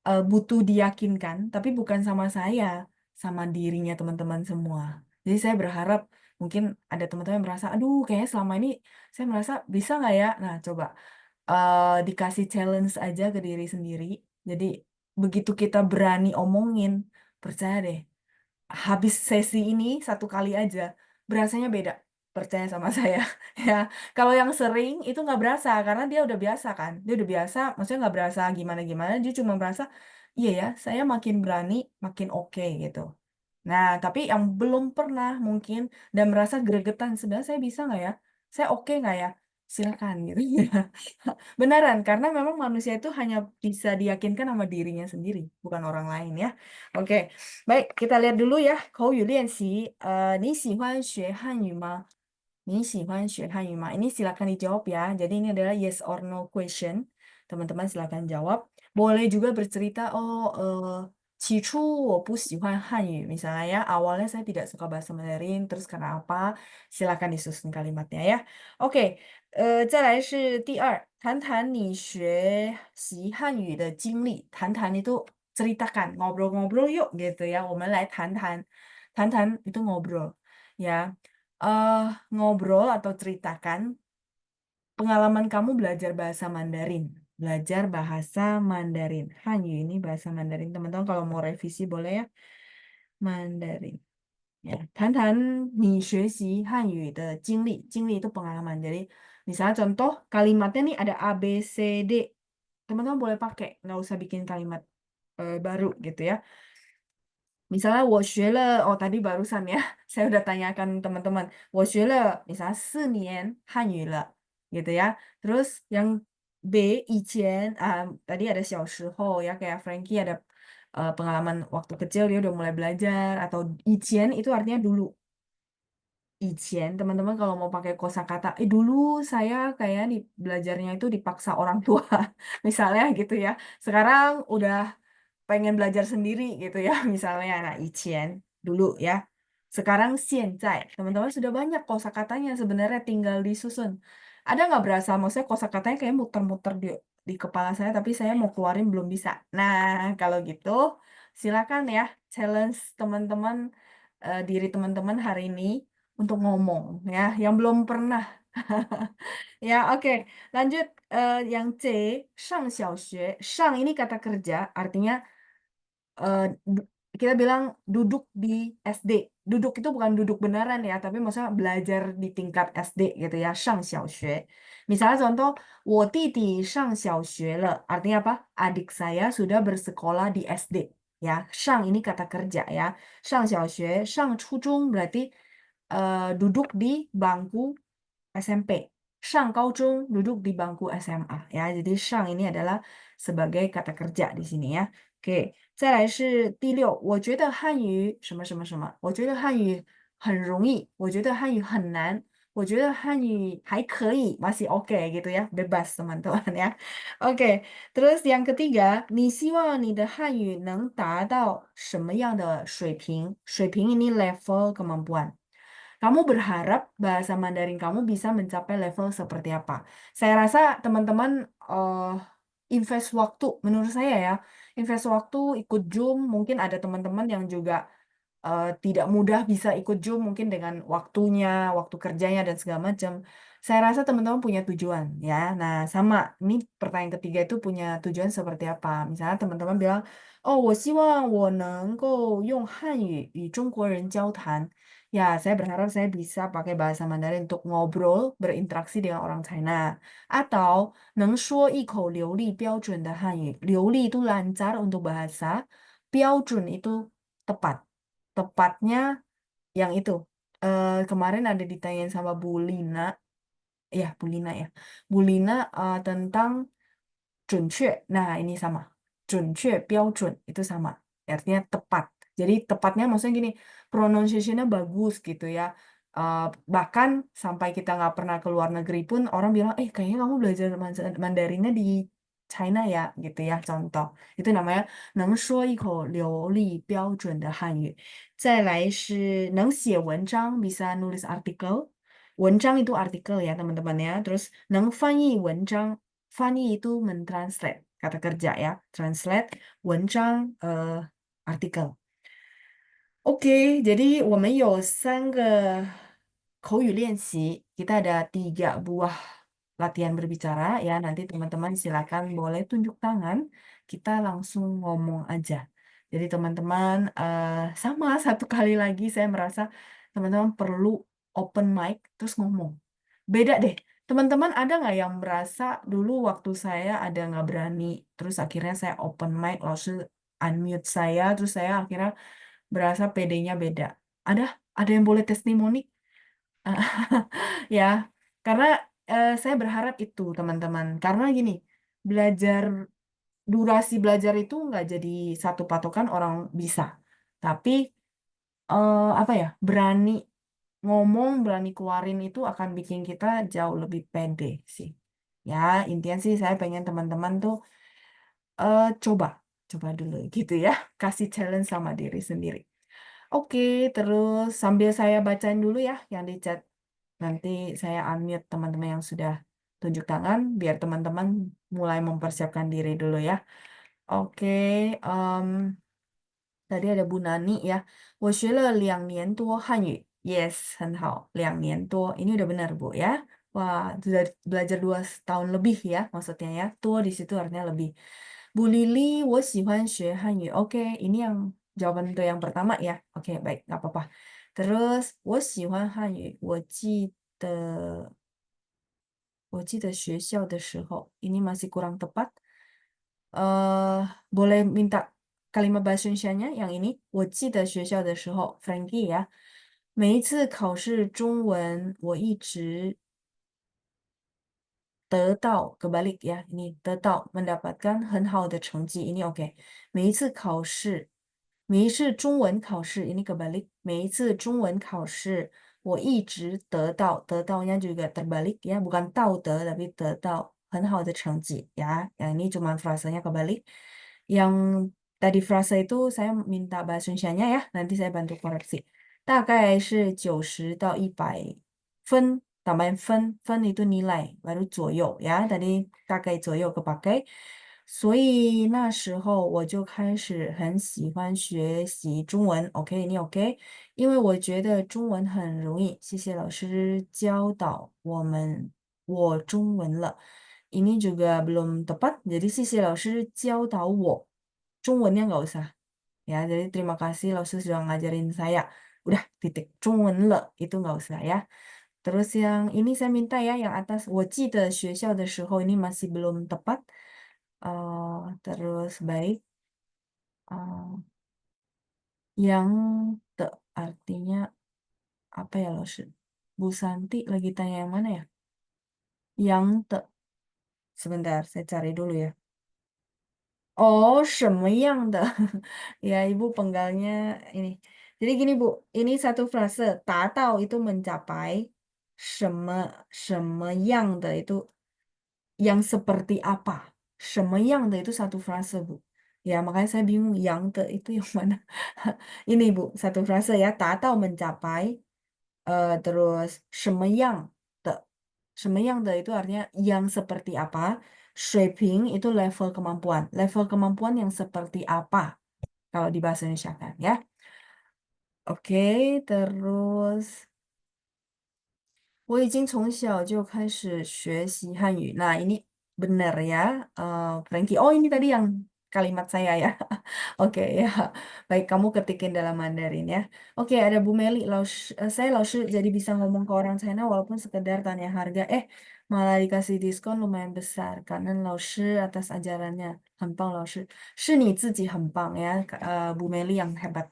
butuh diyakinkan, tapi bukan sama saya, sama dirinya teman-teman semua. Jadi saya berharap mungkin ada teman-teman yang merasa, aduh kayaknya selama ini saya merasa bisa nggak ya? Nah coba dikasih challenge aja ke diri sendiri. Jadi begitu kita berani omongin, percaya deh, habis sesi ini satu kali aja, berasanya beda. Percaya sama saya. Ya, kalau yang sering itu nggak berasa karena dia udah biasa kan. Dia udah biasa, maksudnya nggak berasa gimana-gimana. Dia cuma berasa, iya ya, saya makin berani, makin oke gitu. Nah, tapi yang belum pernah mungkin dan merasa gregetan, sebenarnya saya bisa nggak ya? Saya oke nggak ya? Silakan gitu. Beneran, karena memang manusia itu hanya bisa diyakinkan sama dirinya sendiri, bukan orang lain ya. Oke, baik, kita lihat dulu ya. 口语练习，你喜欢学汉语吗？你喜欢学汉语吗？ Ini silakan dijawab ya. Jadi ini adalah yes or no question. Teman-teman silakan jawab. Boleh juga bercerita, oh, 起初我不喜欢汉语. Misalnya ya, awalnya saya tidak suka bahasa Mandarin, terus karena apa? Silakan disusun kalimatnya ya. Oke, 再来是第二，谈谈你学习汉语的经历。谈谈itu ceritakan, ngobrol-ngobrol yuk gitu ya. 我们来谈谈，谈谈itu ngobrol ya. Ngobrol atau ceritakan pengalaman kamu belajar bahasa Mandarin. Belajar bahasa Mandarin. Hanyu ini bahasa Mandarin. Teman-teman kalau mau revisi boleh ya. Mandarin. Ya, 谈谈你学习汉语的经历. 经历 itu pengalaman. Jadi, misalnya contoh kalimatnya nih ada A, B, C, D. Teman-teman boleh pakai. Nggak usah bikin kalimat baru gitu ya. Misalnya 我学了, oh tadi barusan ya, saya udah tanyakan teman-teman, 我学了, misalnya 4年汉语了, gitu ya. Terus yang B, 以前, tadi ada 小时候ya, kayak Frankie ada pengalaman waktu kecil dia udah mulai belajar, atau 以前 itu artinya dulu. 以前, teman-teman kalau mau pakai kosakata, dulu saya kayak belajarnya itu dipaksa orang tua, misalnya gitu ya. Sekarang udah pengen belajar sendiri gitu ya misalnya nah Ichien dulu ya sekarang 现在 teman-teman sudah banyak kosakatanya sebenarnya tinggal disusun ada nggak berasa maksudnya kosakatanya kayak muter-muter di kepala saya tapi saya mau keluarin belum bisa nah kalau gitu silakan ya challenge teman-teman diri teman-teman hari ini untuk ngomong ya yang belum pernah ya oke lanjut yang C 上小学上 ini kata kerja artinya kita bilang duduk di SD. Duduk itu bukan duduk beneran ya, tapi maksudnya belajar di tingkat SD gitu ya, 上小学. Misalnya contoh, 我弟弟上小学了. Artinya apa? Adik saya sudah bersekolah di SD. Ya, 上 ini kata kerja ya. 上小学, 上初中 berarti duduk di bangku SMP. 上高中 duduk di bangku SMA ya. Jadi 上 ini adalah sebagai kata kerja di sini ya. Oke, 再来是第六，我觉得汉语什么什么什么，我觉得汉语很容易，我觉得汉语很难，我觉得汉语还可以，masih oke gitu ya, bebas teman-teman ya. Oke, terus yang ketiga，你希望你的汉语能达到什么样的水平？水平 ini level kemampuan. Kamu berharap bahasa Mandarin kamu bisa mencapai level seperti apa? Saya rasa teman-teman invest waktu, menurut saya ya, invest waktu ikut Zoom, mungkin ada teman-teman yang juga tidak mudah bisa ikut Zoom, mungkin dengan waktunya, waktu kerjanya dan segala macam. Saya rasa teman-teman punya tujuan ya. Nah, sama. Ini pertanyaan ketiga itu punya tujuan seperti apa? Misalnya teman-teman bilang, "Oh, 我希望我能够用汉语与中国人交谈." Ya, saya berharap saya bisa pakai bahasa Mandarin untuk ngobrol, berinteraksi dengan orang China. Atau 能说一口流利标准的汉语. 流利itu lancar untuk bahasa, 标准 itu tepat. Tepatnya yang itu. Kemarin ada ditanyain sama Bu Lina, ya Bu Lina ya. Bu Lina tentang 准确. Nah, ini sama. 准确标准 itu sama. Artinya tepat. Jadi tepatnya maksudnya gini, pronunciation-nya bagus gitu ya. Bahkan sampai kita nggak pernah ke luar negeri pun orang bilang, kayaknya kamu belajar Mandarinnya di China ya, gitu ya. Contoh, itu namanya 能说一口流利标准的汉语. 再来是能写文章, bisa nulis artikel. 文章 itu artikel ya teman-teman ya. Terus 能翻译文章, 翻译 itu mentranslate, kata kerja ya. Translate 文章 artikel. Oke, jadi 我们有3个口语练习. Kita ada 3 buah latihan berbicara ya. Nanti teman-teman silakan boleh tunjuk tangan. Kita langsung ngomong aja. Jadi teman-teman sama satu kali lagi saya merasa teman-teman perlu open mic terus ngomong. Beda deh. Teman-teman ada nggak yang merasa dulu waktu saya ada nggak berani, terus akhirnya saya open mic, lalu unmute saya, terus saya akhirnya berasa PD-nya beda. Ada yang boleh testimoni? Ya, karena saya berharap itu teman-teman. Karena gini, durasi belajar itu nggak jadi satu patokan orang bisa. Tapi apa ya, berani ngomong, berani keluarin itu akan bikin kita jauh lebih pede sih. Ya, intinya sih saya pengen teman-teman tuh coba dulu gitu ya, kasih challenge sama diri sendiri. Oke, terus sambil saya bacain dulu ya yang di chat. Nanti saya unmute teman-teman yang sudah tunjuk tangan, biar teman-teman mulai mempersiapkan diri dulu ya. Oke, tadi ada Bu Nani ya. 我学了2年多汉语. Yes, 很好. 2年多. Ini udah benar, Bu ya. Wah, sudah belajar 2 tahun lebih ya maksudnya ya. Tua di situ artinya lebih. Bu Lili, 我喜欢学汉语. Oke, ini yang jawaban untuk yang pertama ya. Oke, baik, nggak apa-apa. Terus, 我喜欢汉语. 我记得学校的时候. Ini masih kurang tepat. Boleh minta kalimat bahasa Indonesia-nya yang ini. 我记得学校的时候 Frankie ya. 每一次考试中文我一直得到 kebalik ya. Ini 得到 mendapatkan 很好的成绩. Ini oke. 每一次中文考试 ini kebalik. 每一次中文考试我一直得到nya juga terbalik ya. Bukan 道德 tapi 得到很好的成绩 ya. Yang ini cuma frasanya kebalik. Yang tadi frasa itu saya minta bahasa Indonesia-nya ya. Nanti saya bantu koreksi. 大概是90到100分 tambahin 分 itu nilai baru 左右 ya. Tadi 大概左右 kepakai. 所以那时候我就开始很喜欢学习中文。OK， 你 OK？ 因为我觉得中文很容易。谢谢老师教导我中文了。Ini juga belum tepat. Jadi 谢谢老师教导我. Jungwennya nggak usah. Ya, jadi terima kasih老师 sudah ngajarin saya. Udah, titik. 中文了 itu nggak usah ya. Terus yang ini saya minta ya, yang atas 我记得学校的时候 ini masih belum tepat. Terus baik. Yang artinya apa ya, Los? Bu Santi lagi tanya yang mana ya? Yang sebentar, saya cari dulu ya. Oh, 什么样的? Ya, Ibu penggalnya ini. Jadi gini, Bu. Ini satu frase. 达到 itu mencapai. 什么样的 itu yang seperti apa. 什么样的 itu satu frase, Bu. Ya, makanya saya bingung. Yang itu yang mana? Ini, Bu. Satu frase ya. 达到 mencapai. Terus 什么样的. 什么样的 itu artinya yang seperti apa. 水平 itu level kemampuan. Level kemampuan yang seperti apa. Kalau di bahasa Indonesia kan ya. Oke, terus 我已经从小就开始学习汉语. Nah, ini benar ya, Frankie. Oh, ini tadi yang kalimat saya ya. Oke ya. Baik, kamu ketikin dalam Mandarin ya. Oke, ada Bu Meli. Saya 老师 jadi bisa ngomong ke orang China walaupun sekedar tanya harga. Malah dikasih diskon lumayan besar. Karena 老师 atas ajarannya. 很棒 老师. 是你自己很棒 ya, Bu Meli yang hebat.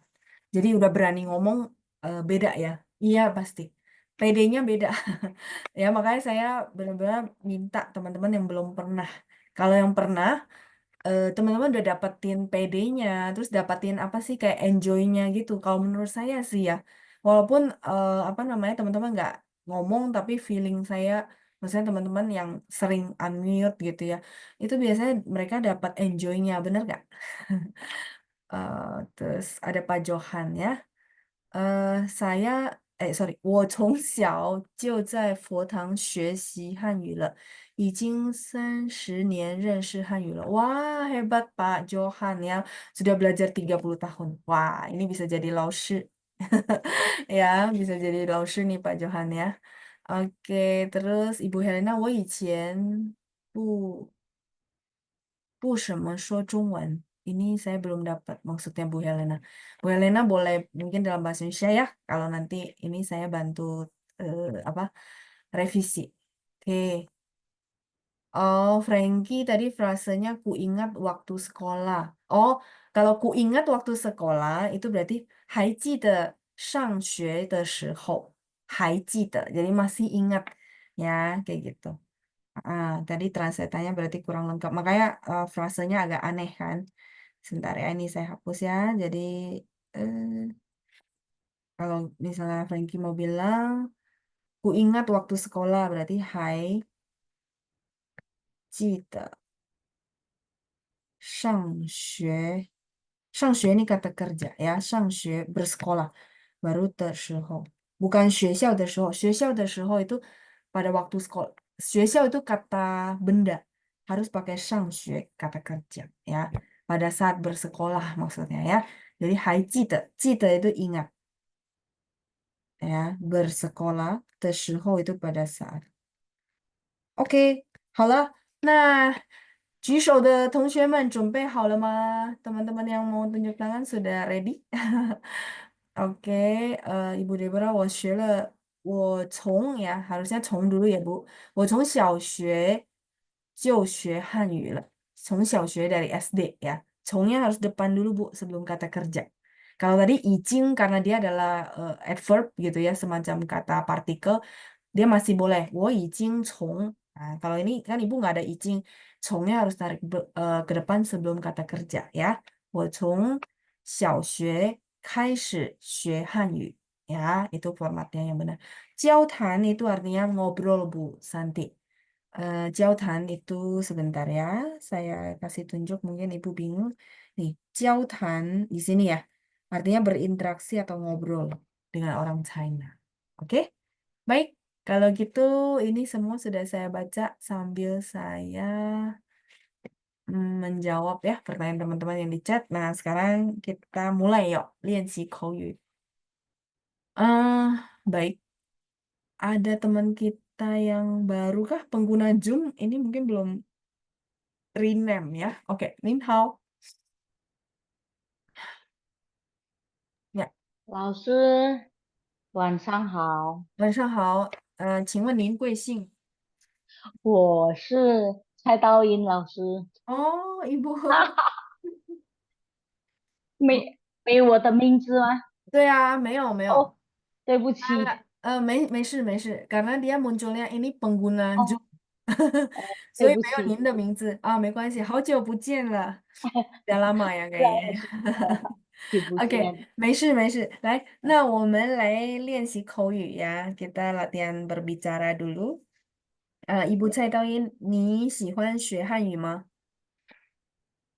Jadi udah berani ngomong, beda ya. Iya pasti. PD-nya beda. Ya, makanya saya benar-benar minta teman-teman yang belum pernah. Kalau yang pernah, teman-teman udah dapetin PD-nya, terus dapetin apa sih kayak enjoy-nya gitu. Kalau menurut saya sih ya, walaupun apa namanya teman-teman nggak ngomong, tapi feeling saya, maksudnya teman-teman yang sering unmute gitu ya, itu biasanya mereka dapat enjoy-nya, bener nggak? Terus ada Pak Johan ya. sorry，我从小就在佛堂学习汉语了，已经30年认识汉语了. Wah, hebat Pak Johan ya, sudah belajar 30 tahun. Wah, ini bisa jadi 老师. Ya, bisa jadi 老师 nih Pak Johan ya. Oke, terus Ibu Helena, 我以前不什么说中文. Ini saya belum dapat maksudnya Bu Helena. Bu Helena boleh mungkin dalam bahasa Indonesia ya. Kalau nanti ini saya bantu apa revisi. Oke. Oh, Frankie tadi frasenya ku ingat waktu sekolah. Oh, kalau ku ingat waktu sekolah itu berarti 还记得上学的时候. 还记得. Jadi masih ingat ya, kayak gitu. Tadi translatannya berarti kurang lengkap. Makanya frasenya agak aneh kan. Sebentar ya, ini saya hapus ya. Jadi kalau misalnya Frankie mau bilang, ku ingat waktu sekolah berarti 还记得上学. 上学 ini kata kerja ya. 上学 bersekolah. Baru 的时候. Bukan 学校的时候. 学校的时候 itu pada waktu sekolah. 学校 itu kata benda. Harus pakai 上学 kata kerja ya. Pada saat bersekolah maksudnya ya. Jadi 还记得. 记得 itu ingat. Ya, bersekolah 的时候 itu pada saat. OK，好了，那举手的同学们准备好了吗？teman-teman yang mau tunjuk tangan sudah ready? Oke, Ibu Deborah, 我从 ya, harusnya 从 dulu ya Bu. 我从小学就学汉语了. 从小学 dari SD ya. 从nya harus depan dulu Bu sebelum kata kerja. Kalau tadi 已经 karena dia adalah adverb gitu ya, semacam kata partikel, dia masih boleh. 我已经从. Nah, kalau ini kan Ibu nggak ada 已经, 从nya harus tarik ke depan sebelum kata kerja ya. 我从小学开始学汉语. Ya, itu formatnya yang benar. 交谈 itu artinya ngobrol Bu Santi. 交谈 itu sebentar ya. Saya kasih tunjuk mungkin Ibu bingung. Nih, 交谈 di sini ya. Artinya berinteraksi atau ngobrol dengan orang China. Oke? Baik, kalau gitu ini semua sudah saya baca sambil saya menjawab ya pertanyaan teman-teman yang di chat. Nah, sekarang kita mulai yuk, 练习口语. Baik, ada teman kita yang baru kah pengguna Zoom? Ini mungkin belum rename ya. Oke, Nin Hao. 呀，老师，晚上好，晚上好，请问您贵姓？我是蔡道英老师。哦，Ibu. 没有我的名字吗？对啊，没有没有。哦，对不起，没事，karena dia munculnya ini pengguna 哦 Zoom，所对以不起，没有您的名字啊，没关系，好久不见了，udah lama ya 是啊，kayaknya 是久不 Oke，见。没事，来，那我们来练习口语呀，kita latihan berbicara dulu. Ibu Cai Taoyin，你喜欢学汉语吗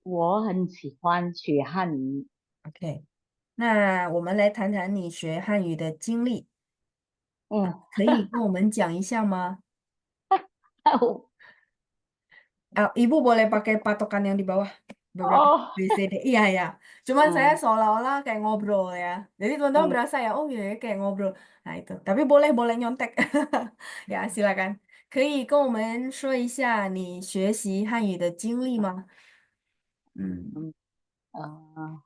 我很喜欢学汉语，？OK，那我们来谈谈你学汉语的经历，嗯，可以跟我们讲一下吗？ 我 Ibu boleh pakai patokan yang di bawah. beberapa Oh, BCD. Iya ya. Cuman saya hmm, seolah-olah kayak ngobrol ya. Jadi teman-teman hmm, berasa ya, oh iya ya, kayak ngobrol. Nah itu. Tapi boleh boleh nyontek. Ya silakan. 可以跟我们说一下你学习汉语的经历吗？嗯，hmm, uh,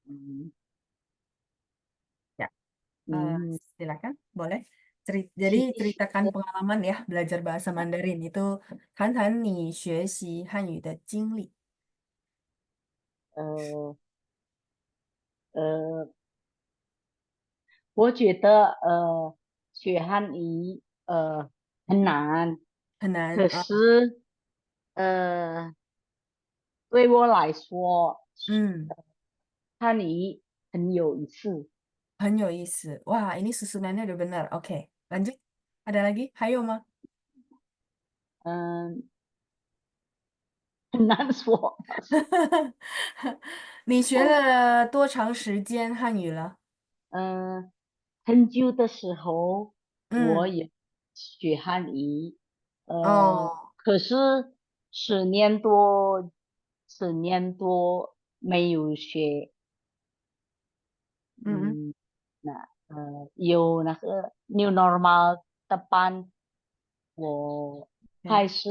hmm, ya, hmm. silakan, boleh. Jadi 其实 ceritakan pengalaman ya belajar bahasa Mandarin itu 谈谈你学习汉语的经历。呃呃，我觉得学汉语很难，很难可啊，是对我来说，嗯，汉语很有意思。很有意思。Wah, ini susunannya udah benar. Oke, lanjut. Ada lagi? Hayo mah. 嗯，很难说。你学了多长时间汉语了？嗯，很久的时候我嗯，也学汉语，哦，可是十年多，十年多没有学。嗯嗯，嗯，那有那个 new normal 的班，我对。开始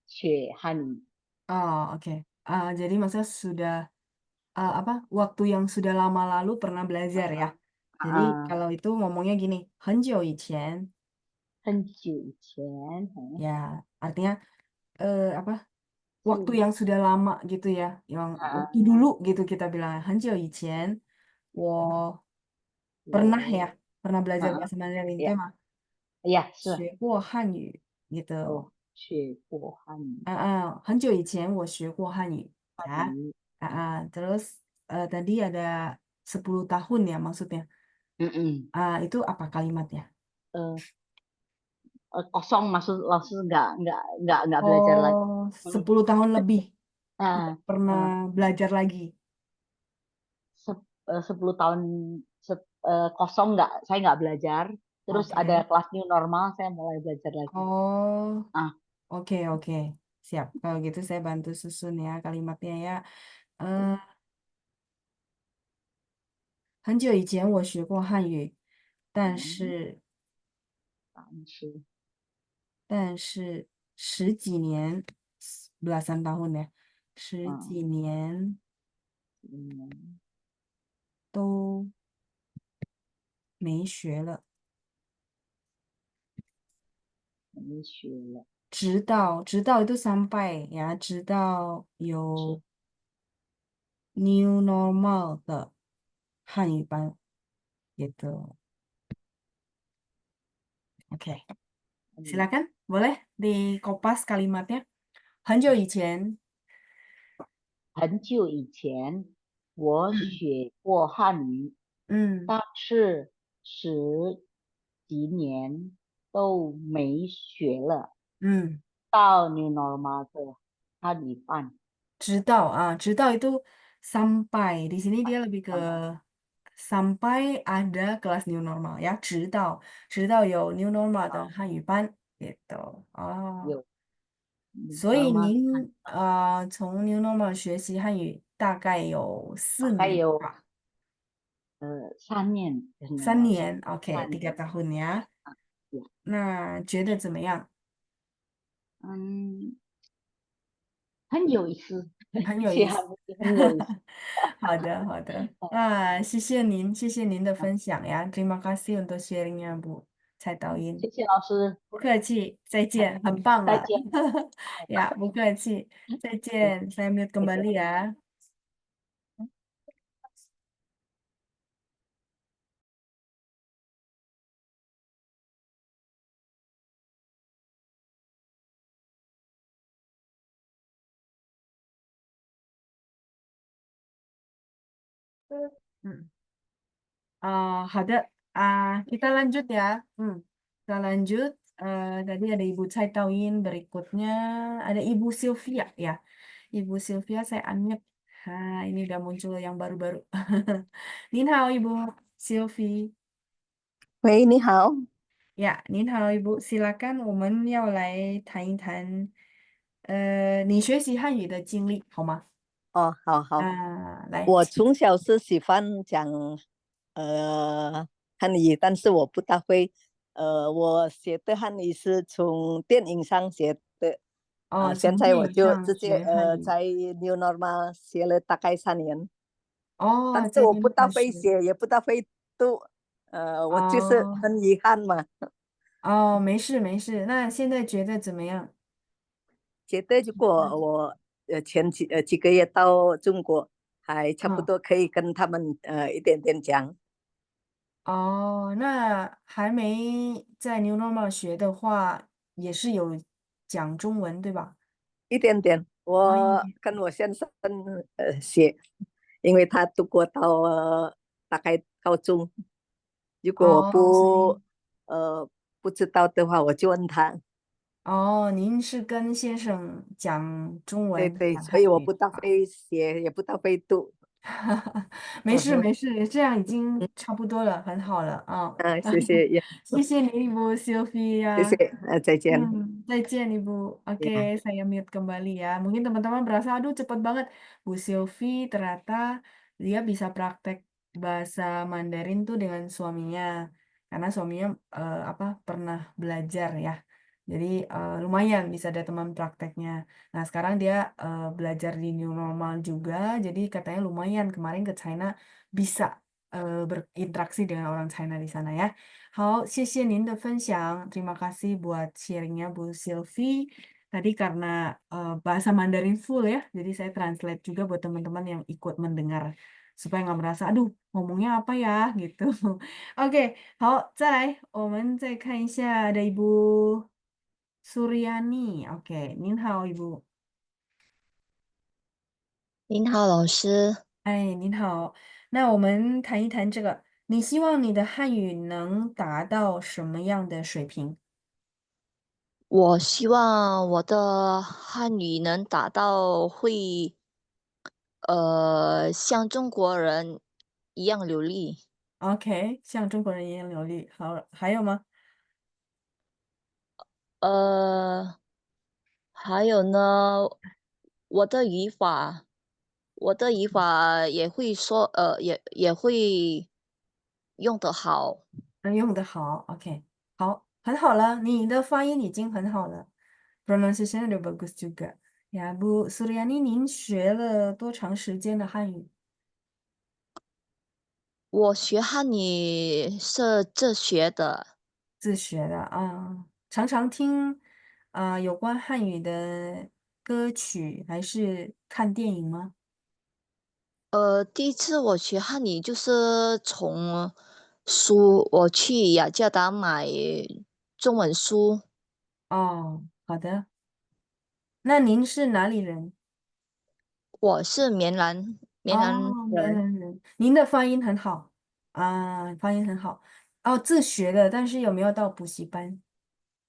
学汉语。Oh, oke. Jadi maksudnya sudah apa? Waktu yang sudah lama lalu pernah belajar ya. Jadi 啊，kalau itu ngomongnya gini, 很久以前 很久以前，ya artinya apa? Waktu 是 yang sudah lama gitu ya, yang waktu 啊，dulu gitu kita bilang. 很久以前我 pernah ya, 我 pernah 啊 belajar bahasa Mandarin, 呀 对吗？呀是学过汉语gitu. 哦，学过汉语，很久以前我学过汉语 汉 ya. 语，Terus tadi ada 10 tahun ya maksudnya. 嗯嗯，Itu apa kalimatnya? 呃kosong maksud langsung nggak belajar lagi. Oh, Hmm. 10 tahun lebih nggak Ah, pernah eh, belajar lagi. 10 tahun kosong saya nggak belajar. Terus ada Oke. kelas new normal, saya mulai belajar lagi. Oh, Ah, oke oke. Siap. Kalau gitu saya bantu susun ya kalimatnya ya. Eh, 很久以前我学过汉语，但 hmm, 是但是十几年，belasan tahun ya，十嗯几年嗯都没学了，没学了，直到 itu sampai ya，直到是有 new normal 的汉语班gitu. Oke,嗯 silakan, boleh dikopas kalimatnya. 很久以前，很久以前我学过汉语，嗯但是10几年都没学了。嗯。到 new normal 的汉语班，直到itu sampai di sini dia lebih ke 嗯，sampai ada kelas new normal ya 直到有 new normal 的汉语班 gitu 哦，有 new 所以 normal 汉语您班，从 new normal 学习汉语大概有四大概年有吧，3年，可能三老师年，OK，3年，3 tahun ya，有那觉得怎么样？嗯，很有意思，很有意思。学汉语很有意思。好的，好的。谢谢您，谢谢您的分享呀。Terima kasih untuk sharingnya, Bu 蔡导演。谢谢老师，不客气，再见，很棒了。再见。呀，不客气，再见。Saya mute 再见。kembali ya. Hmm. 好的，kita lanjut ya. Kita lanjut. Tadi ada Ibu Cai Tauin, berikutnya ada Ibu Sylvia ya. Ibu Sylvia saya unmute. Ini udah muncul yang baru-baru. Nin hao Ibu Sylvie. 喂，你好。呀，您好，Ibu，silakan，我们要来谈一谈你学习汉语的经历好吗？哦，好好，来，我从小是喜欢讲汉语，但是我不大会。我学的汉语是从电影上学的。现从在我电影上就直接学汉语。在 New Normal 学了大概3年，但是在我不大电影上学。会写，也不大会读。我就是哦很遗憾嘛。没事没事。那现在觉得怎么样？觉得如果我前几个月到中国，还差不嗯，多可以跟他们一点点讲。那还没在 New Normal 学的话，也是有讲中文，对吧？一点点。一点。我跟我先生学，因为他读过到大概高中。如果我所以呃不知道的话，我就问他。您是跟先生讲中文、对对，讲汉所以我不语啊？大会写，也不大会读。没嗯哼。事没事，这样已经差不多了，很好了啊。谢谢，也谢谢你，Ibu 谢谢，Sylvia。再见。再见Ibu. Ya. Oke, saya mute kembali ya. Mungkin teman-teman berasa, aduh cepet banget. Bu Sylvie ternyata dia bisa praktek bahasa Mandarin tuh dengan suaminya. Karena suaminya pernah belajar ya. Jadi lumayan bisa ada teman prakteknya. Nah sekarang dia belajar di new normal juga. Jadi katanya lumayan kemarin ke China bisa berinteraksi dengan orang China di sana ya. 好，谢谢您的分享。Terima kasih buat sharingnya Bu Sylvie. Tadi karena bahasa Mandarin full ya, jadi saya translate juga buat teman-teman yang ikut mendengar supaya nggak merasa, aduh ngomongnya apa ya gitu. Oke, 好，再来，我们再看一下的Ibu Suryani. Oke, 您好，Ibu。您好，老师。哎，您好，那我们谈一谈这个，你希望你的汉语能达到什么样的水平？我希望我的汉语能达到会，像中国人一样流利。OK，像中国人一样流利。好，还有吗？呃，还有呢，我的语法，我的语法也会说，也会用得好。用的好，OK，好，很好了，你的发音已经很好了，pronunciation udah bagus juga。呀，Bu Suryani，您学了多长时间的汉语？我学汉语是自学的。自学的啊，常常听有关汉语的歌曲，还是看电影吗？第一次我学汉语就是从书，我去雅加达买中文书。哦，好的。那您是哪里人？我是缅兰缅人。甸人，您的发音很好发音很好。自学的，但是有没有到补习班？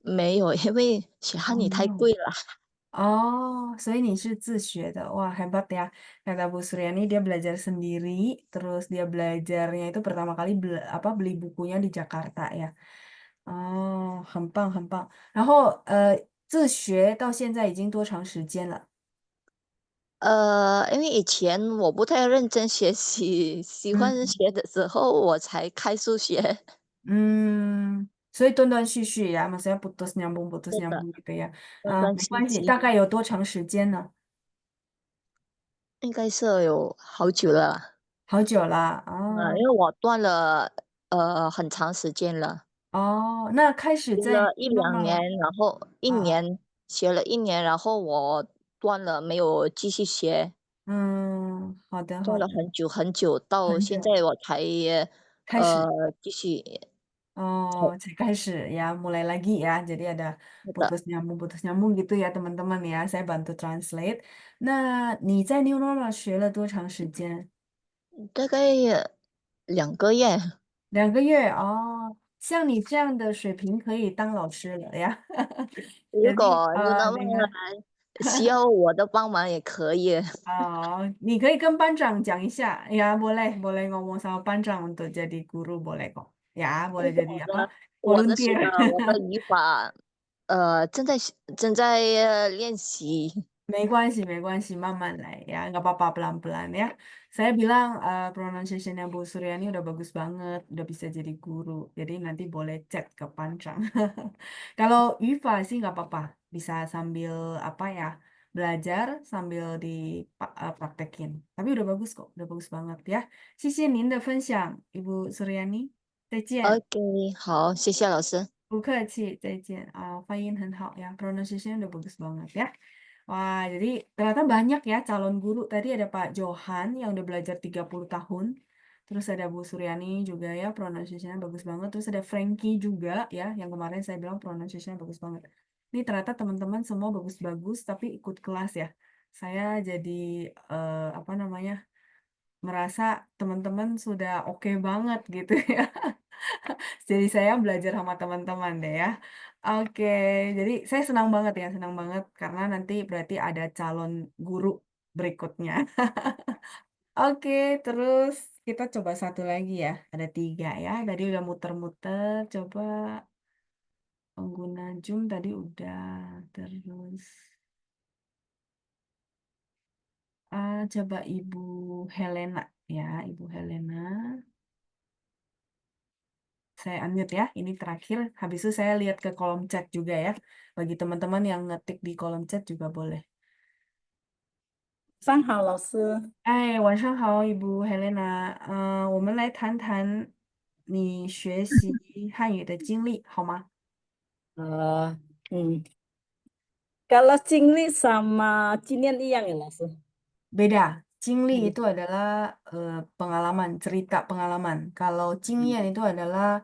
没有，因为学汉语没有。太贵了。所以你是自学的，wah hebat ya. Kata Bu Suryani dia belajar sendiri, terus dia belajarnya itu pertama kali beli bukunya di Jakarta ya. 很棒很棒。然后自学到现在已经多长时间了？因为以前我不太认真学习，喜欢嗯学的时候我才开始学。所以断断续续呀，maksudnya putus 是的，nyambung gitu ya. 断断没关系，续续，大概有多长时间呢？应该是有好久了。好久啦，因为我断了很长时间了。那开始在 学了一 New 两年，Normal 然后一啊，年学了一年，然后我断了，没有继续学。好的好的，断了很久很久，到现很久在我才开始继续。才开始ya mulai lagi ya, jadi ada 是的。putus nyambung gitu ya teman-teman ya, saya bantu translate. 那你在 New Normal 学了多长时间？大概2个月。2个月像你这样的水平可以当老师了呀。如 Jadi 果你那么dengan 需要我的帮忙也可以。你可以跟班长讲一下呀，boleh boleh ngomong sama 班长 untuk jadi guru boleh kok. Ya, 因 boleh 为 jadi apa 我的 volunteer. 语法正在练习。没关系，没关系，慢慢来ya, nggak apa-apa pelan-pelan ya. Saya bilang pronunciation-nya Bu Suryani udah bagus banget, udah bisa jadi guru. Jadi nanti boleh chat ke Pancang. Kalau Yufa sih nggak apa-apa, bisa sambil apa ya, belajar sambil dipraktekin. Tapi udah bagus kok, udah bagus banget ya. 谢谢您的分享, Ibu Suryani. 再见。OK，好，谢谢老师。不客气，再见啊，发音很好ya, pronunciation udah bagus banget ya. Wah, jadi ternyata banyak ya calon guru. Tadi ada Pak Johan yang udah belajar 30 tahun. Terus ada Bu Suryani juga ya, pronunciation-nya bagus banget. Terus ada Frankie juga ya, yang kemarin saya bilang pronunciation-nya bagus banget. Ini ternyata teman-teman semua bagus-bagus, tapi ikut kelas ya. Saya jadi, apa namanya, merasa teman-teman sudah oke banget gitu ya. Jadi saya belajar sama teman-teman deh ya. Oke, jadi saya senang banget ya, senang banget karena nanti berarti ada calon guru berikutnya. Oke, terus kita coba satu lagi ya. Ada 3 ya. Tadi udah muter-muter. Coba pengguna Zoom tadi udah. Terus coba Ibu Helena ya, Ibu Helena. Saya unmute ya, ini terakhir. Habis itu saya lihat ke kolom chat juga ya. Bagi teman-teman yang ngetik di kolom chat juga boleh. 上好，老师。哎，晚上好，Ibu Helena。我们来谈谈你学习汉语的经历，好吗？ 呃，嗯，kalau 经历 sama 经验一样ya, 老师。 Beda. Cingli itu adalah pengalaman, cerita pengalaman. Kalau cingyen itu adalah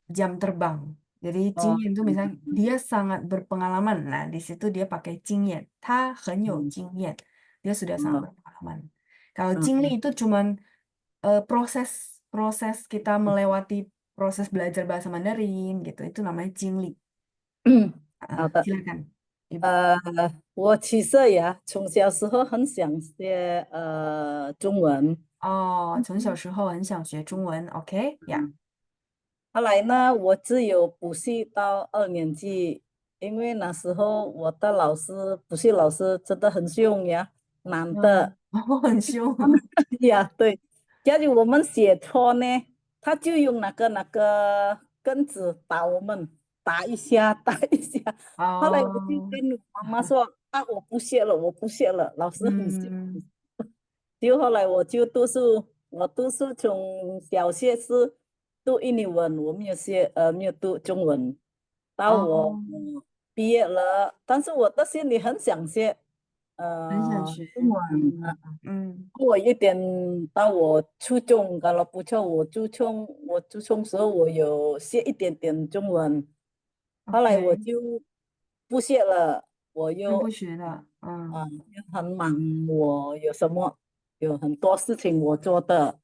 jam terbang. Jadi Oh, cingyen itu misalnya dia sangat berpengalaman. Nah, di situ dia pakai cingyen. Ta 很有经验. Dia sudah sangat berpengalaman. Kalau cingli itu cuman proses kita melewati proses belajar bahasa Mandarin gitu. Itu namanya cingli. 好的。silakan, Ibu. 我其实呀，从小时候很想学中文。哦，从小时候很想学中文，OK 呀。后来呢，我只有补习到2年级，因为那时候我的补习老师真的很凶呀，男的。很凶。呀，对，假如我们写错呢，他就用那个棍子打我们，打一下，打一下。后来我就跟我妈妈说啊，我不写了，我不写了，老师很凶。就后来我就读书，我读书从小学是读印尼文，我没有读中文。到我毕业了，但是我的心里很想学很想学中文。我一点到我初中，kalau不错，我初中时候我有学一点点中文，后来我就不学了，我又不学了，又很忙，我有很多事情我做的。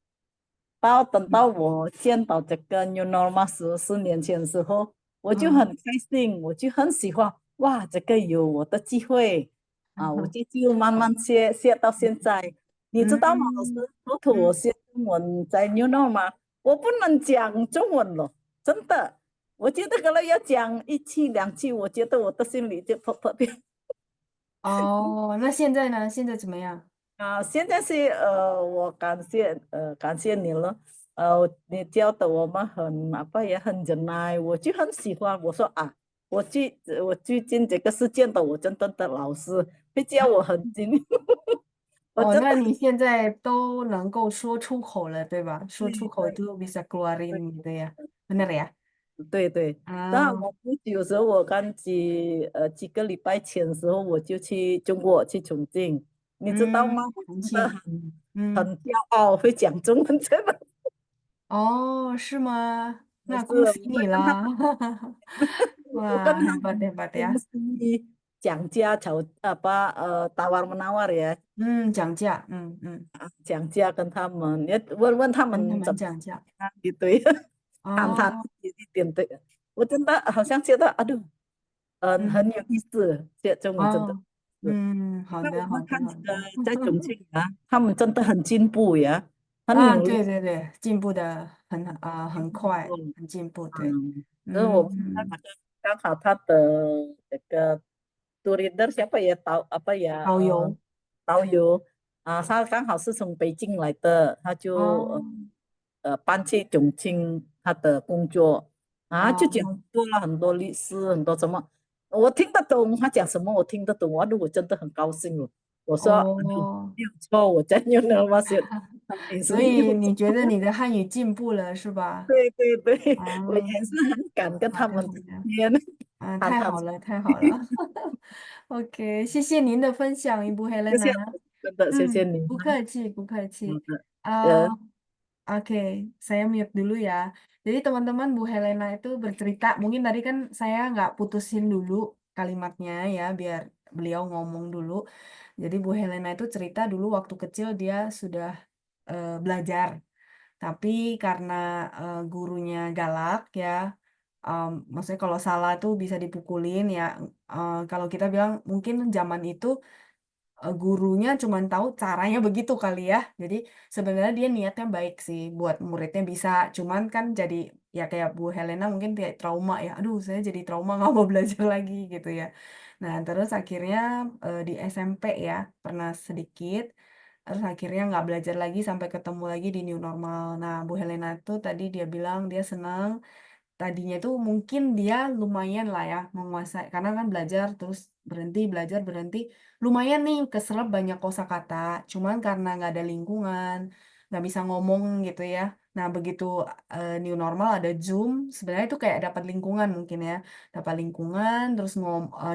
等到我见到这个 New Normal 14年前的时候，我就很开心，我就很喜欢，哇，这个有我的机会啊，我就慢慢学到现在。你知道吗，老师？如果我学中文在 New Normal，我不能讲中文了，真的。我觉得可能要讲1句2句，我觉得我的心里就破破掉。哦，那现在呢？现在怎么样？现在是我感谢你了，你教的我们很也很忍耐，我就很喜欢。我说啊，我最近这个是见到我真正的老师，会教我很精。那你现在都能够说出口了，对吧？说出口都bisa keluarin gitu ya, benar ya？对对。那我不久时候我刚几个礼拜前的时候，我就去中国去重庆。你知道吗？我真的很骄傲，会讲中文真的。哦，是吗？那恭喜你啦！Wah, hebat ya. 讲价tawar menawar ya. 讲价，讲价跟他们，也问问他们怎么讲价，对，谈谈一点对。我真的好像觉得很有意思，学中文真的。好的，我们看这个在重庆啊，他们真的很进步呀，很努力。对对对，进步的很快，很进步，对。所以我们在那个刚好他的这个 tour leader siapa ya tahu apa ya 导游。导游他刚好是从北京来的，他就哦搬去重庆他的工作就讲哦多了很多历史，很多什么，我听得懂他讲什么，我听得懂，我真的很高兴了。我说哦，没有错，我在用的吗？是平时所以用你觉得你的汉语进步了是吧？对对对，啊，我也是很敢跟好他们聊的好的，天，谈谈太好了太好了。OK，谢谢您的分享，Ibu 谢谢，Helena。真的谢谢你不客气不客气。好的，Uh, Oke, saya mute dulu ya. Jadi teman-teman Bu Helena itu bercerita, mungkin tadi kan saya nggak putusin dulu kalimatnya ya, biar beliau ngomong dulu. Jadi Bu Helena itu cerita dulu waktu kecil dia sudah belajar, tapi karena gurunya galak ya, maksudnya kalau salah itu bisa dipukulin ya. Kalau kita bilang mungkin zaman itu gurunya cuman tahu caranya begitu kali ya. Jadi sebenarnya dia niatnya baik sih buat muridnya bisa. Cuman kan jadi ya kayak Bu Helena mungkin kayak trauma ya. Aduh, saya jadi trauma nggak mau belajar lagi gitu ya. Nah, terus akhirnya di SMP ya pernah sedikit. Terus akhirnya nggak belajar lagi sampai ketemu lagi di new normal. Nah, Bu Helena tuh tadi dia bilang dia senang tadinya itu mungkin dia lumayan lah ya menguasai karena kan belajar terus berhenti belajar berhenti lumayan nih keserap banyak kosakata cuman karena nggak ada lingkungan nggak bisa ngomong gitu ya. Nah begitu new normal ada Zoom sebenarnya itu kayak dapat lingkungan mungkin ya dapat lingkungan terus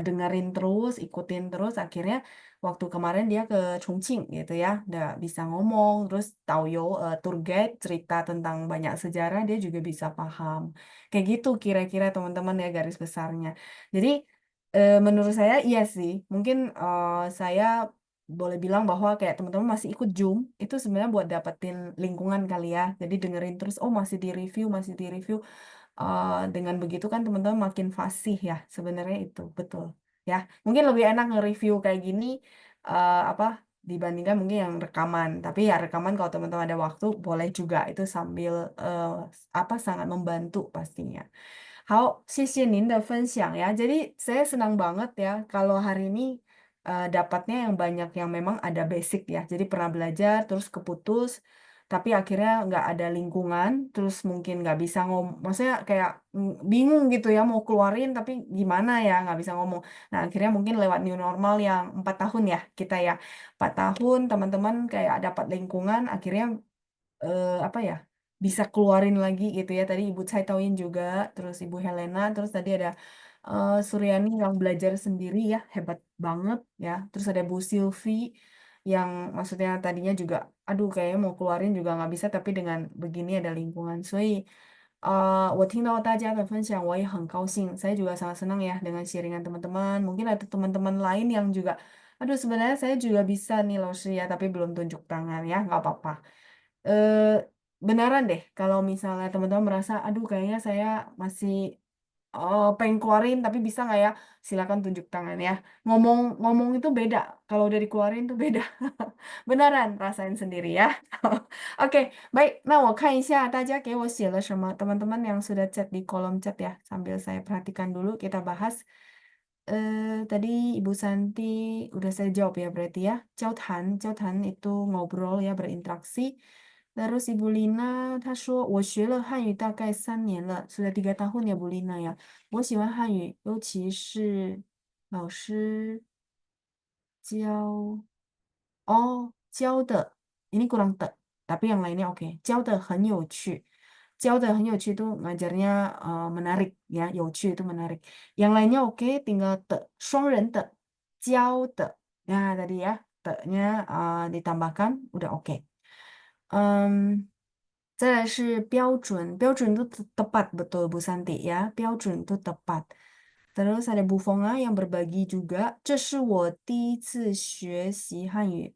dengerin terus ikutin terus akhirnya waktu kemarin dia ke Chongqing gitu ya udah bisa ngomong terus tahu yo tour guide cerita tentang banyak sejarah dia juga bisa paham. Kayak gitu kira-kira teman-teman ya garis besarnya. Jadi menurut saya iya sih. Mungkin saya boleh bilang bahwa kayak teman-teman masih ikut Zoom itu sebenarnya buat dapetin lingkungan kali ya. Jadi dengerin terus oh masih di review, masih di review. Dengan begitu kan teman-teman makin fasih ya. Sebenarnya itu betul. Ya, mungkin lebih enak nge-review kayak gini apa dibandingkan mungkin yang rekaman. Tapi ya rekaman kalau teman-teman ada waktu boleh juga itu sambil apa sangat membantu pastinya. 好，谢谢您的分享ya. Jadi saya senang banget ya kalau hari ini dapatnya yang banyak yang memang ada basic ya. Jadi pernah belajar terus keputus, tapi akhirnya nggak ada lingkungan, terus mungkin nggak bisa ngomong, maksudnya kayak bingung gitu ya mau keluarin tapi gimana ya nggak bisa ngomong. Nah akhirnya mungkin lewat new normal yang 4 tahun ya kita ya 4 tahun teman-teman kayak dapat lingkungan akhirnya apa ya bisa keluarin lagi gitu ya tadi Ibu Chai Tauin juga terus Ibu Helena terus tadi ada Suryani yang belajar sendiri ya hebat banget ya terus ada Bu Silvi yang maksudnya tadinya juga aduh kayaknya mau keluarin juga nggak bisa tapi dengan begini ada lingkungan 我听到大家的分享，我也很高兴。Saya juga sangat senang ya dengan sharingan teman-teman. Mungkin ada teman-teman lain yang juga, aduh sebenarnya saya juga bisa nih loh ya, tapi belum tunjuk tangan ya, nggak apa-apa. eh Beneran deh kalau misalnya teman-teman merasa aduh kayaknya saya masih pengen keluarin tapi bisa nggak ya silakan tunjuk tangan ya ngomong itu beda kalau udah dikeluarin tuh beda beneran rasain sendiri ya. Oke baik nah 我看一下大家给我写了什么 teman-teman yang sudah chat di kolom chat ya sambil saya perhatikan dulu kita bahas. Tadi Ibu Santi udah saya jawab ya berarti ya. Jautan itu ngobrol ya berinteraksi. Terus Ibu Lina, 她说我学了汉语大概3年了 sudah 3 tahun ya Bu Lina ya. 我喜欢汉语，尤其是老师教的 ini kurang tapi yang lainnya oke. 教的很有趣，教的很有趣 itu ngajarnya menarik ya, 有趣 itu menarik. Yang lainnya oke, tinggal 双人的教的. Nah, tadi ya, nya ditambahkan udah oke. 再来是标准itu tepat betul Bu Santi ya, 标准 itu tepat. Terus ada Bu Fonga yang berbagi juga, 这是我第一次学习汉语。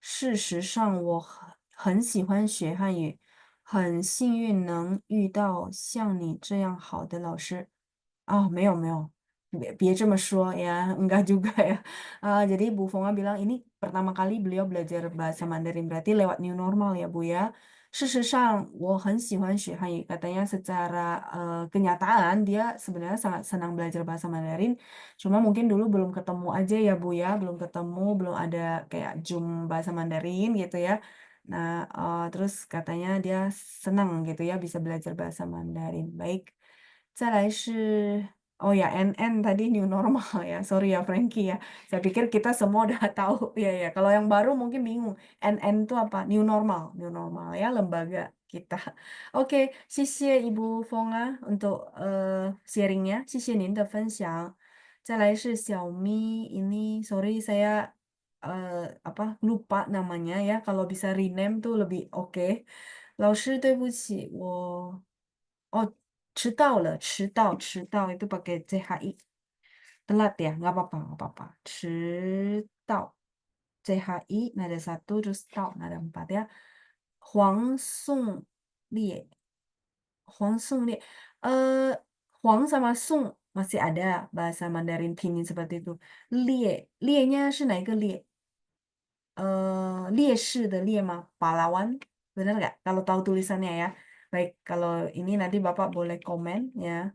事实上，我很喜欢学汉语，很幸运能遇到像你这样好的老师。没有没有，别这么说ya, enggak juga ya. Jadi Bu Fonga bilang ini pertama kali beliau belajar bahasa Mandarin berarti lewat new normal ya Bu ya. 事实上，我很喜欢学汉语. Katanya secara kenyataan dia sebenarnya sangat senang belajar bahasa Mandarin. Cuma mungkin dulu belum ketemu aja ya Bu ya, belum ketemu, belum ada kayak Zoom bahasa Mandarin gitu ya. Nah, terus katanya dia senang gitu ya bisa belajar bahasa Mandarin. Baik. 再来是 Oh ya, NN tadi new normal ya. Sorry ya Frankie ya. Saya pikir kita semua udah tahu. Ya ya. Kalau yang baru mungkin bingung. NN itu apa? New normal. New normal ya lembaga kita. Oke, 谢谢 Ibu Fonga untuk sharingnya. 谢谢您的分享。再来是小咪ini sorry saya apa lupa namanya ya. Kalau bisa rename tuh lebih oke. 老师对不起，我哦迟到了，迟到itu pakai CHI. Telat ya, nggak apa-apa, nggak apa-apa. 迟到, CHI, nada satu, terus tau, nada empat ya. 黄宋烈, 黄宋烈. Huang sama Sung masih ada bahasa Mandarin pinyin seperti itu. Lie-nya 是哪一个烈? 烈士的烈吗? Pahlawan, benar nggak? Kalau tahu tulisannya ya. Baik, kalau ini nanti Bapak boleh komen ya.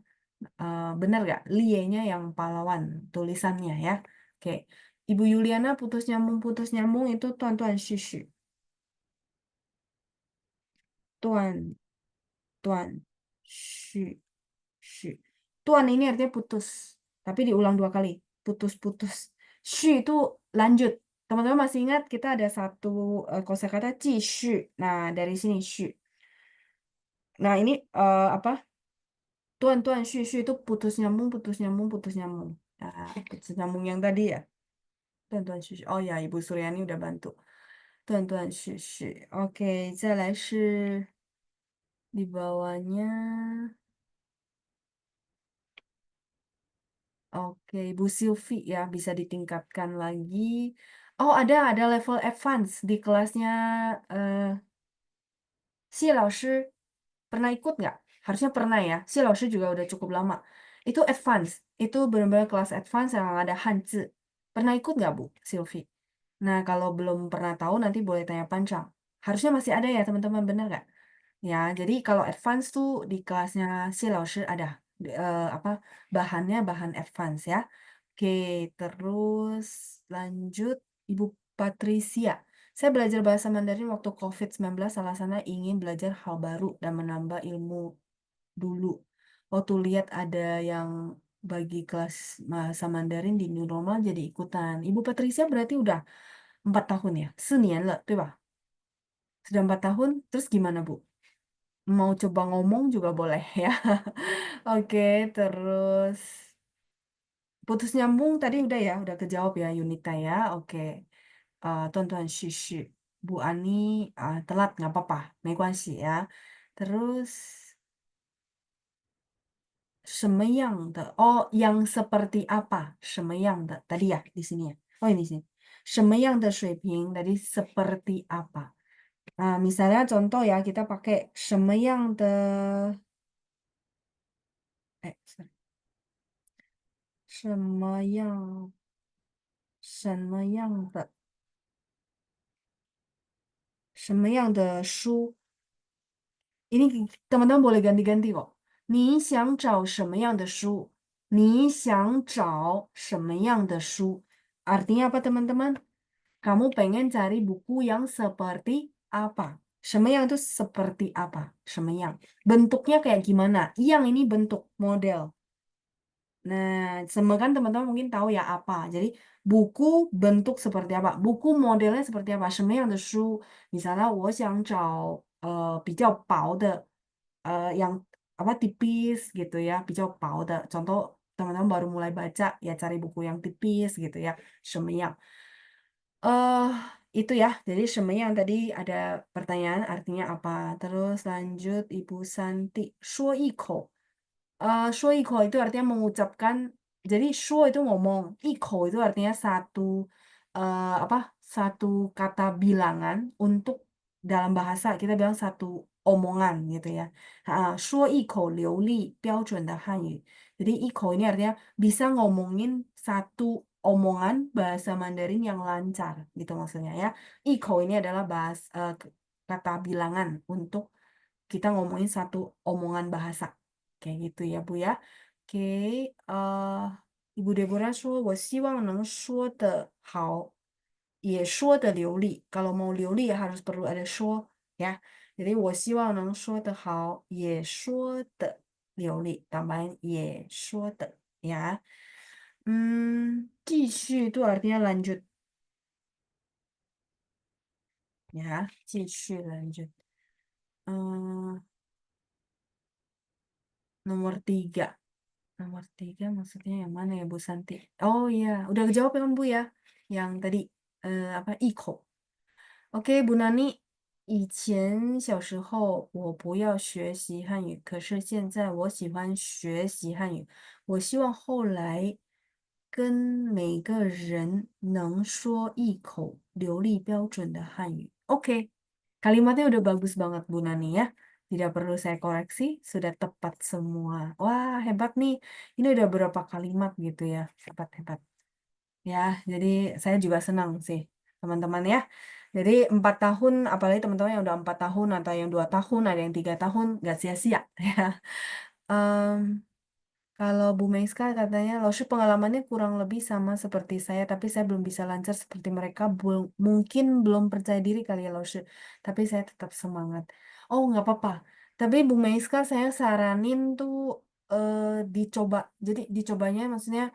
Benar nggak? Lie-nya yang pahlawan tulisannya ya. Oke. Ibu Yuliana putus nyambung itu tuan-tuan syushu. Tuan shu. Tuan ini artinya putus, tapi diulang 2 kali. Putus. Shu itu lanjut. Teman-teman masih ingat kita ada satu kosakata jishu. Nah, dari sini shu. Nah, ini apa? Tuan shu itu putus nyambung. Nah, putus nyambung yang tadi ya. Tuan shu. Oh ya, Ibu Suryani udah bantu. Tuan shu. Oke, 再来是 di bawahnya. Oke, Bu Silvi ya, bisa ditingkatkan lagi. Oh, ada level advance di kelasnya Si Laoshi. Pernah ikut nggak? Harusnya pernah ya. Si Laoshi juga udah cukup lama. Itu advance. Itu benar-benar kelas advance yang ada Hanzi. Pernah ikut nggak, Bu Silvi? Nah, kalau belum pernah tahu nanti boleh tanya Pancang. Harusnya masih ada ya, teman-teman, benar nggak? Ya, jadi kalau advance tuh di kelasnya si Laoshi ada apa bahannya bahan advance ya. Oke, terus lanjut Ibu Patricia. Saya belajar bahasa Mandarin waktu COVID-19 alasannya ingin belajar hal baru dan menambah ilmu dulu. Waktu lihat ada yang bagi kelas bahasa Mandarin di new normal jadi ikutan. Ibu Patricia berarti udah 4 tahun ya? 4年了, 对吧? Sudah 4 tahun, terus gimana Bu? Mau coba ngomong juga boleh ya. Oke, terus putus nyambung tadi udah ya, udah kejawab ya Yunita ya. Oke. Tuan-tuan Shishi. Bu Ani telat nggak apa-apa, 没关系 ya. Terus 什么样的? Oh, yang seperti apa? 什么样的? Tadi ya di sini ya. Oh, ini sini. 什么样的水平? Tadi seperti apa? Misalnya contoh ya, kita pakai 什么样的 sorry. 什么样的书? Ini teman-teman boleh ganti-ganti kok. 你想找什么样的书? 你想找什么样的书? Artinya apa teman-teman? Kamu pengen cari buku yang seperti apa? 什么样 itu seperti apa? 什么样? Bentuknya kayak gimana? Yang ini bentuk model. Nah, semua kan teman-teman mungkin tahu ya apa. Jadi buku bentuk seperti apa? Buku modelnya seperti apa? 什么样的书? Misalnya 我想找比较薄的 yang apa tipis gitu ya, 比较薄的. Contoh teman-teman baru mulai baca ya cari buku yang tipis gitu ya. 什么样? Itu ya. Jadi 什么样 tadi ada pertanyaan artinya apa? Terus lanjut Ibu Santi. 说一口. 说一口 itu artinya mengucapkan, jadi 说 itu ngomong, 一口 itu artinya satu satu kata bilangan untuk dalam bahasa kita bilang satu omongan gitu ya. 说一口流利标准的汉语. Jadi 一口 ini artinya bisa ngomongin satu omongan bahasa Mandarin yang lancar gitu maksudnya ya. 一口 ini adalah bahasa kata bilangan untuk kita ngomongin satu omongan bahasa. Kayak gitu ya, Bu ya. Oke, Ibu Deborah 说我希望能说得好，也说得流利. Kalau mau 流利 harus perlu ada 说 ya. Jadi 我希望能说得好，也说得流利. Tambahin 也说得 ya. 继续 itu artinya lanjut. Ya, 继续 lanjut. Nomor 3. Nomor 3 maksudnya yang mana ya Bu Santi? Oh iya, udah kejawab ya kan Bu ya? Yang tadi apa 一口. Oke, Bu Nani, 以前小时候我不要学习汉语，可是现在我喜欢学习汉语。我希望后来跟每个人能说一口流利标准的汉语。Oke, kalimatnya udah bagus banget Bu Nani ya. Tidak perlu saya koreksi, sudah tepat semua. Wah, hebat nih. Ini udah berapa kalimat gitu ya. Hebat-hebat. Ya, jadi saya juga senang sih, teman-teman ya. Jadi 4 tahun, apalagi teman-teman yang udah 4 tahun atau yang 2 tahun, ada yang 3 tahun, nggak sia-sia ya. Kalau Bu Meiska katanya, Laushu pengalamannya kurang lebih sama seperti saya, tapi saya belum bisa lancar seperti mereka. Mungkin belum percaya diri kali ya Laushu, tapi saya tetap semangat. Oh, nggak apa-apa. Tapi Bu Meiska saya saranin tuh dicoba. Jadi dicobanya maksudnya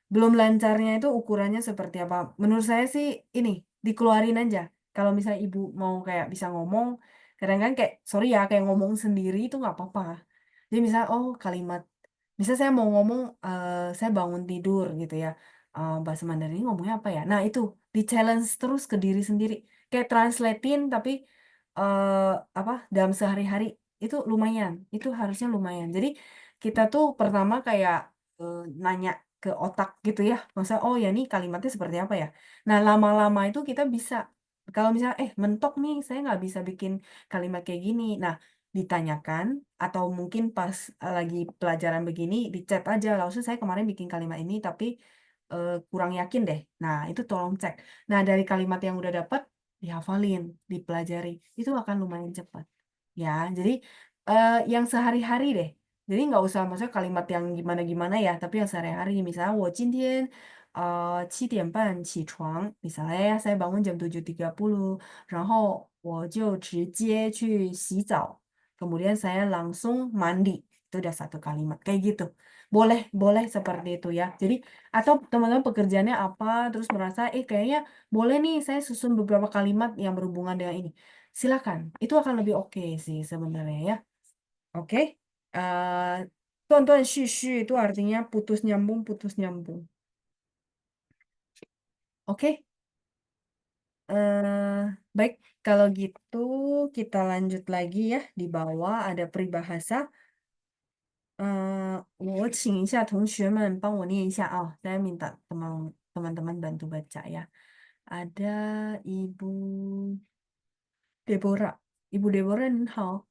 belum lancarnya itu ukurannya seperti apa. Menurut saya sih ini, dikeluarin aja. Kalau misalnya Ibu mau kayak bisa ngomong, kadang-kadang kayak, sorry ya, kayak ngomong sendiri itu nggak apa-apa. Jadi misalnya, oh kalimat Misal saya mau ngomong, saya bangun tidur gitu ya, bahasa Mandarin ini ngomongnya apa ya? Nah itu, di-challenge terus ke diri sendiri. Kayak translatein tapi, apa, dalam sehari-hari, itu lumayan, itu harusnya lumayan. Jadi kita tuh pertama kayak, nanya ke otak gitu ya, maksudnya, oh ya ini kalimatnya seperti apa ya? Nah lama-lama itu kita bisa, kalau misalnya, mentok nih saya nggak bisa bikin kalimat kayak gini. Nah ditanyakan atau mungkin pas lagi pelajaran begini di chat aja, "Lausnya saya kemarin bikin kalimat ini tapi, kurang yakin deh." Nah, itu tolong cek. Nah, dari kalimat yang udah dapat, dihafalin, dipelajari, itu akan lumayan cepat. Ya, jadi, yang sehari-hari deh. Jadi nggak usah maksudnya kalimat yang gimana-gimana ya, tapi yang sehari-hari. Misalnya, 我今天7点半起床, misalnya ya, saya bangun jam 7.30, 然后我就直接去洗澡. Kemudian saya langsung mandi. Itu udah satu kalimat. Kayak gitu. Boleh, boleh seperti itu ya. Jadi, atau teman-teman pekerjaannya apa, terus merasa, kayaknya boleh nih saya susun beberapa kalimat yang berhubungan dengan ini. Silakan. Itu akan lebih oke sih sebenarnya ya. Oke. Tuan-tuan syushu itu artinya putus nyambung, putus nyambung. Oke. Baik, kalau gitu kita lanjut lagi ya. Di bawah ada peribahasa. 我请一下同学们帮我念一下啊. Saya minta teman-teman bantu baca ya. Ada Ibu Deborah. Ibu Deborah, 您好。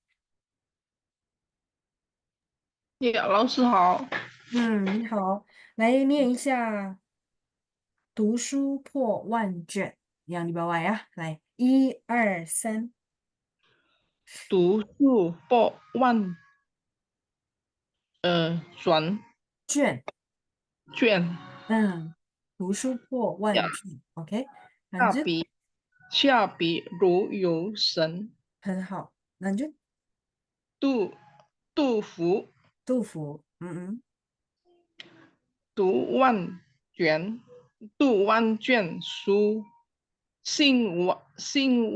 呀，老师好。你好。来念一下读书破万卷 yang di bawah ya. 来，1、2、3。读书破万转卷。卷，读书破万呀卷。OK，lanjut。下笔如有神。很好，lanjut。杜甫杜甫，读万卷书，行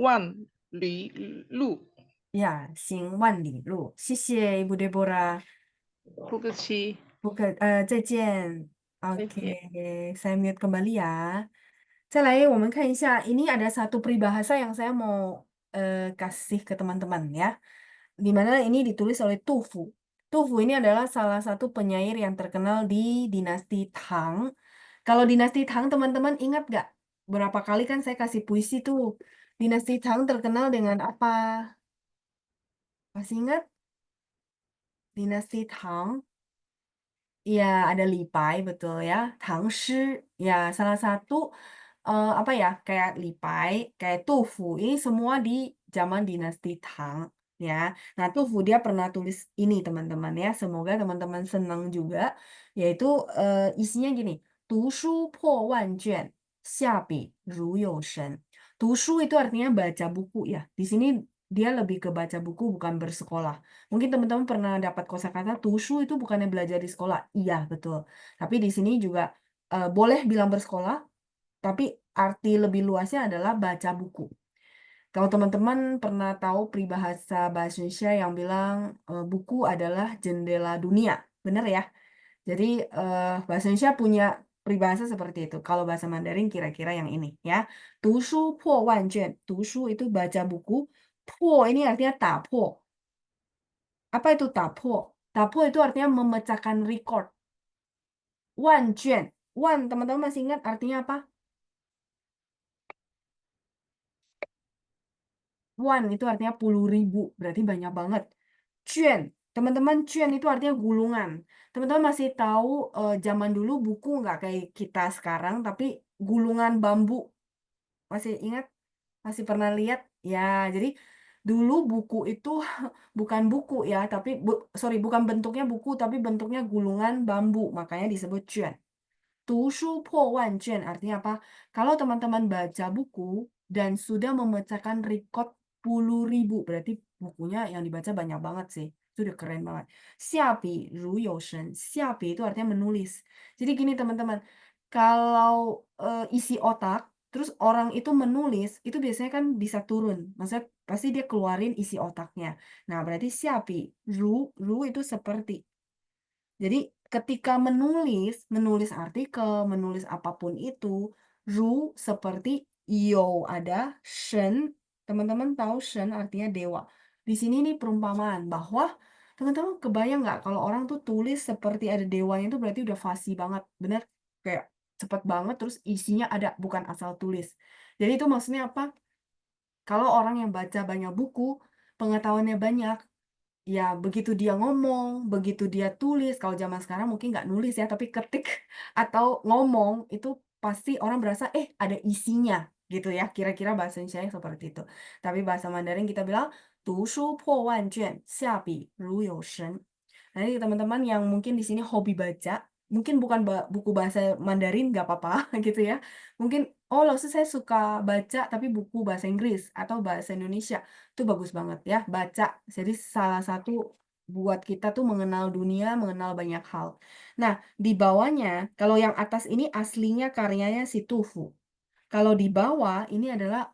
万里路。Ya, 行万里路。谢谢 Ibu Deborah。不客气。再见。再 Oke, 见。 saya mute kembali ya. 再来，我们看一下，ini ada satu peribahasa yang saya mau kasih ke teman-teman ya. Di mana ini ditulis oleh Tu Fu. Tu Fu ini adalah salah satu penyair yang terkenal di dinasti Tang. Kalau dinasti Tang, teman-teman ingat gak? Berapa kali kan saya kasih puisi tuh. Dinasti Tang terkenal dengan apa? Masih ingat? Dinasti Tang. Ya, ada lipai, betul ya. Tangshi, ya salah satu apa ya, kayak lipai, kayak tufu. Ini semua zaman dinasti Tang ya. Nah, Tufu dia pernah tulis ini teman-teman ya. Semoga teman-teman senang juga. Yaitu isinya gini. 读书破万卷，下笔如有神。读书itu artinya baca buku ya. Di sini dia lebih ke baca buku bukan bersekolah. Mungkin teman-teman pernah dapat kosakata 读书 itu bukannya belajar di sekolah. Iya, betul. Tapi di sini juga boleh bilang bersekolah, tapi arti lebih luasnya adalah baca buku. Kalau teman-teman pernah tahu peribahasa bahasa Indonesia yang bilang buku adalah jendela dunia, benar ya? Jadi bahasa Indonesia punya peribahasa seperti itu. Kalau bahasa Mandarin kira-kira yang ini ya. 读书破万卷，读书itu baca buku. 破 ini artinya 打破. Apa itu 打破? 打破 itu artinya memecahkan record. 万卷, 万 teman-teman masih ingat artinya apa? Wan itu artinya puluh ribu, berarti banyak banget. Cuan, teman-teman, cuan itu artinya gulungan. Teman-teman masih tahu zaman dulu buku nggak kayak kita sekarang, tapi gulungan bambu. Masih ingat? Masih pernah lihat? Ya, jadi dulu buku itu bukan buku ya, tapi sorry, bukan bentuknya buku, tapi bentuknya gulungan bambu, makanya disebut cuan. 读书破万卷 artinya apa? Kalau teman-teman baca buku dan sudah memecahkan rekod puluh ribu, berarti bukunya yang dibaca banyak banget sih. Itu udah keren banget. 下笔如有神. 下笔 itu artinya menulis. Jadi gini teman-teman, kalau isi otak, terus orang itu menulis, itu biasanya kan bisa turun. Maksudnya pasti dia keluarin isi otaknya. Nah, berarti 下笔, ru itu seperti. Jadi ketika menulis artikel, menulis apapun itu, ru seperti yo ada, shen, teman-teman tahu shen artinya dewa. Di sini nih perumpamaan bahwa teman-teman kebayang nggak kalau orang tuh tulis seperti ada dewanya itu berarti udah fasih banget, bener? Kayak cepet banget terus isinya ada, bukan asal tulis. Jadi itu maksudnya apa? Kalau orang yang baca banyak buku, pengetahuannya banyak, ya begitu dia ngomong, begitu dia tulis, kalau zaman sekarang mungkin nggak nulis ya, tapi ketik atau ngomong itu pasti orang berasa ada isinya gitu ya, kira-kira bahasa Indonesia seperti itu. Tapi bahasa Mandarin kita bilang 读书破万卷，下笔如有神. Nanti teman-teman yang mungkin di sini hobi baca, mungkin bukan buku bahasa Mandarin nggak apa-apa gitu ya. Mungkin saya suka baca tapi buku bahasa Inggris atau bahasa Indonesia. Itu bagus banget ya, baca. Jadi salah satu buat kita tuh mengenal dunia, mengenal banyak hal. Nah, di bawahnya, kalau yang atas ini aslinya karyanya si Tufu. Kalau di bawah ini adalah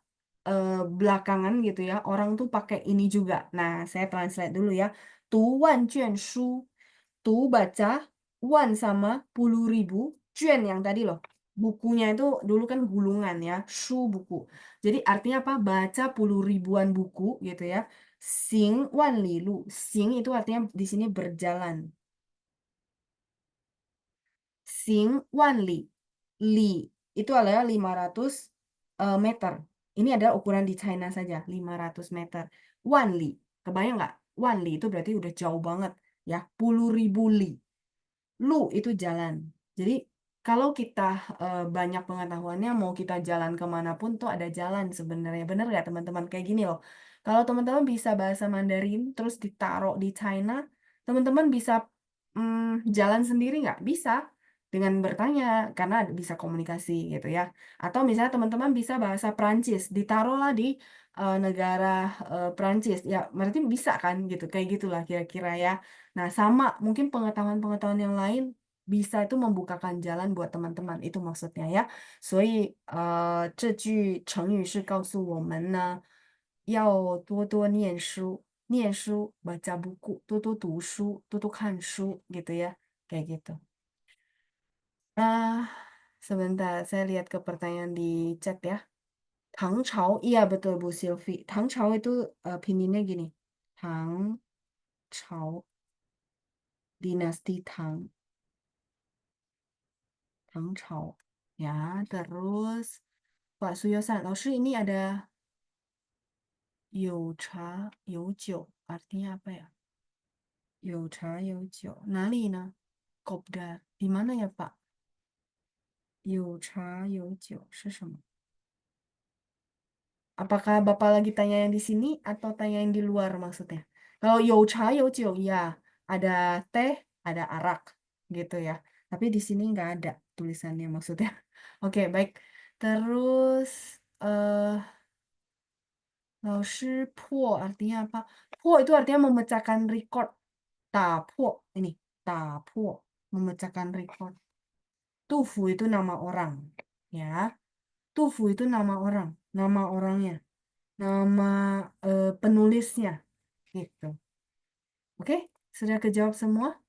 belakangan gitu ya, orang tuh pakai ini juga. Nah, saya translate dulu ya. 读万卷书, 读 baca, 万 sama 10.000, 卷 yang tadi loh. Bukunya itu dulu kan gulungan ya, shu buku. Jadi artinya apa? Baca puluh ribuan buku gitu ya. Xing wan li lu. Xing itu artinya di sini berjalan. Xing wan li. Li itu adalah 500 meter. Ini adalah ukuran di China saja, 500 meter. Wan li. Kebayang nggak? Wan li itu berarti udah jauh banget ya, 10.000 li. Lu itu jalan. Jadi kalau kita banyak pengetahuannya, mau kita jalan kemanapun tuh ada jalan sebenarnya. Bener nggak teman-teman? Kayak gini loh. Kalau teman-teman bisa bahasa Mandarin, terus ditaruh di China, teman-teman bisa jalan sendiri nggak? Bisa. Dengan bertanya, karena bisa komunikasi gitu ya. Atau misalnya teman-teman bisa bahasa Prancis, ditaruhlah di negara Prancis. Ya, berarti bisa kan gitu. Kayak gitulah kira-kira ya. Nah, sama mungkin pengetahuan-pengetahuan yang lain bisa itu membukakan jalan buat teman-teman. Itu maksudnya ya. 所以这句成语是告诉我们呢，要多多念书，念书 baca buku, 多多读书, 多多看书 gitu ya. Kayak gitu. Sebentar, saya lihat ke pertanyaan di chat ya. Tang Chao, iya betul Bu Sylvie. Tang Chao itu pinginnya gini. Tang Chao, dinasti Tang. Tang Chao. Ya, terus Pak Suyosan, 老师 ini ada 有茶有酒, artinya apa ya? 有茶有酒, 哪里呢? Kopdar, di mana ya Pak? 有茶有酒是什么? Apakah Bapak lagi tanya yang di sini atau tanya yang di luar maksudnya? Kalau you cha you jiu, ya ada teh, ada arak gitu ya. Tapi di sini nggak ada tulisannya maksudnya. Oke, baik. Terus Laoshi po artinya apa? Po itu artinya memecahkan record. Po ini, po memecahkan record. Tufu itu nama orang, ya. Tufu itu nama orangnya, nama penulisnya, gitu. Oke, sudah kejawab semua?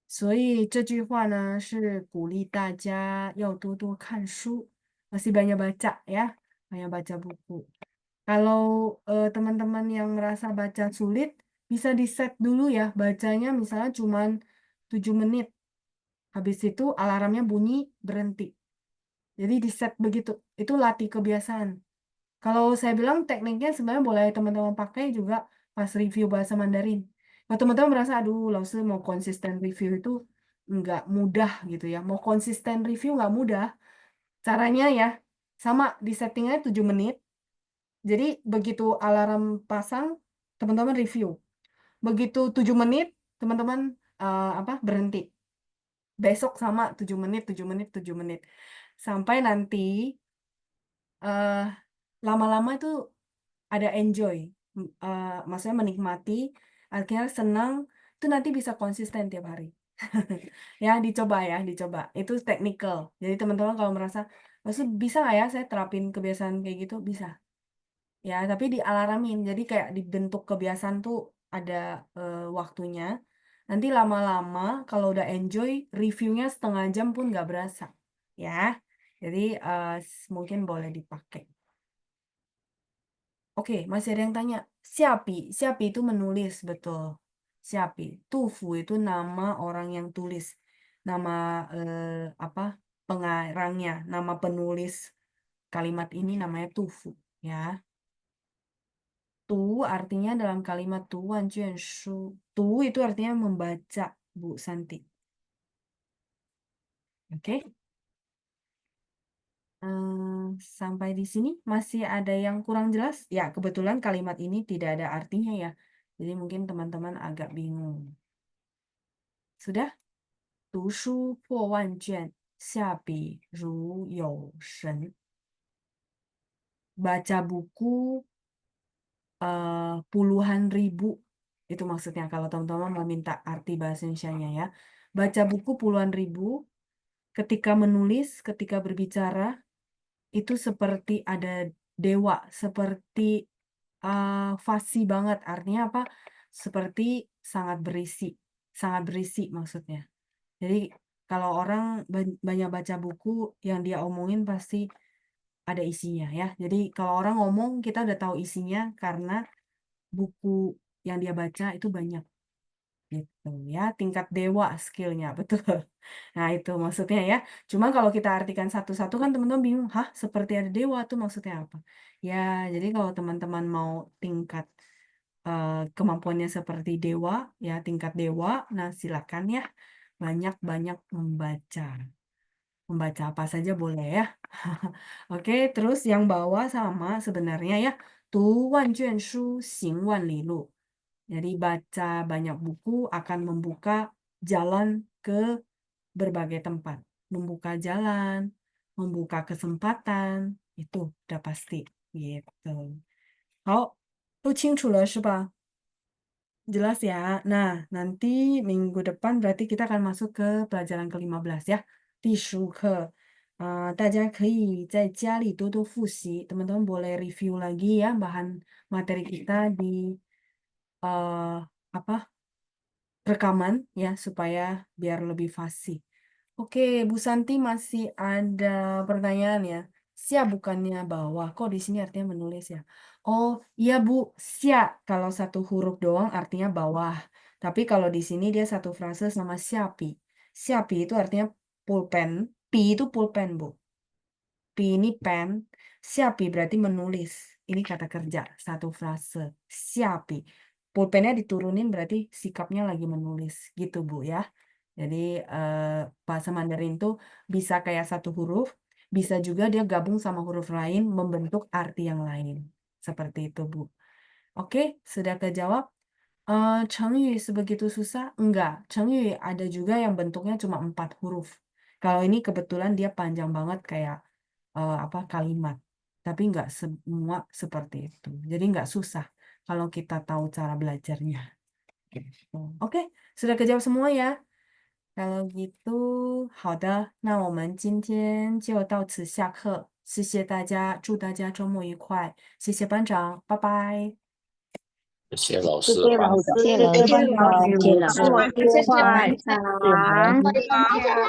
所以这句话呢是鼓励大家要多多看书, masih banyak baca ya, banyak baca buku. Kalau teman-teman yang merasa baca sulit, bisa di set dulu ya, bacanya misalnya cuma 7 menit. Habis itu alarmnya bunyi, berhenti. Jadi di set begitu, itu latih kebiasaan. Kalau saya bilang tekniknya sebenarnya boleh teman-teman pakai juga pas review bahasa Mandarin. Kalau teman-teman merasa, aduh, Lause mau konsisten review itu nggak mudah gitu ya. Mau konsisten review nggak mudah. Caranya ya, sama di settingnya 7 menit. Jadi begitu alarm pasang, teman-teman review. Begitu 7 menit, teman-teman berhenti. Besok sama 7 menit, 7 menit, 7 menit. Sampai nanti lama-lama itu ada enjoy. Maksudnya menikmati, akhirnya senang, itu nanti bisa konsisten tiap hari. Ya, dicoba ya, dicoba. Itu technical. Jadi teman-teman kalau merasa, maksud bisa nggak ya saya terapin kebiasaan kayak gitu? Bisa. Ya, tapi dialarmin. Jadi kayak dibentuk kebiasaan tuh ada waktunya. Nanti lama-lama kalau udah enjoy, reviewnya setengah jam pun nggak berasa. Ya, jadi mungkin boleh dipakai. Oke, masih ada yang tanya. Siapi, siapi itu menulis, betul. Siapi. Tufu itu nama orang yang tulis. Nama pengarangnya, nama penulis kalimat ini namanya Tufu, ya. Tu artinya dalam kalimat tu wan juan shu. Tu itu artinya membaca, Bu Santi. Oke. Sampai di sini masih ada yang kurang jelas? Ya, kebetulan kalimat ini tidak ada artinya ya. Jadi mungkin teman-teman agak bingung. Sudah? 读书破万卷，下笔如有神。Baca buku puluhan ribu. Itu maksudnya kalau teman-teman mau minta arti bahasa Indonesianya ya. Baca buku puluhan ribu, ketika menulis, ketika berbicara, itu seperti ada dewa, seperti fasih banget. Artinya apa? Seperti sangat berisi maksudnya. Jadi kalau orang banyak baca buku, yang dia omongin pasti ada isinya ya. Jadi kalau orang ngomong, kita udah tahu isinya karena buku yang dia baca itu banyak. Gitu ya, tingkat dewa skillnya, betul. Nah itu maksudnya ya. Cuma kalau kita artikan satu-satu kan teman-teman bingung, hah seperti ada dewa tuh maksudnya apa? Ya, jadi kalau teman-teman mau tingkat kemampuannya seperti dewa, ya tingkat dewa, nah silakan ya banyak-banyak membaca. Membaca apa saja boleh ya. Oke, terus yang bawah sama sebenarnya ya. Tu wan juan shu, xing wan li lu. Jadi baca banyak buku akan membuka jalan ke berbagai tempat. Membuka jalan, membuka kesempatan, itu udah pasti gitu. 好，都清楚了是吧？ Jelas ya. Nah, nanti minggu depan berarti kita akan masuk ke pelajaran ke-15 ya. 第15课. 大家可以在家里多多复习. Teman-teman boleh review lagi ya bahan materi kita di rekaman ya supaya biar lebih fasih. Oke, Bu Santi masih ada pertanyaan ya. Siap bukannya bawah. Kok di sini artinya menulis ya? Oh, iya Bu, siap. Kalau satu huruf doang artinya bawah. Tapi kalau di sini dia satu frase sama siapi. Siapi itu artinya pulpen. Pi itu pulpen, Bu. Pi ini pen. Siapi berarti menulis. Ini kata kerja, satu frase. Siapi. Pulpennya diturunin berarti sikapnya lagi menulis. Gitu, Bu ya. Jadi bahasa Mandarin tuh bisa kayak satu huruf, bisa juga dia gabung sama huruf lain membentuk arti yang lain. Seperti itu, Bu. Oke, sudah kejawab. Chengyu sebegitu susah? Enggak. Chengyu ada juga yang bentuknya cuma 4 huruf. Kalau ini kebetulan dia panjang banget kayak kalimat. Tapi enggak semua seperti itu. Jadi enggak susah kalau kita tahu cara belajarnya. Gitu. Oke, sudah kejawab semua ya? Kalau gitu, 好的，那我们今天就到此下课。谢谢大家，祝大家周末愉快。谢谢班长，拜拜。谢谢老谢师，谢老师，谢谢老师，谢谢老师，谢谢老师。祝我愉快。拜拜。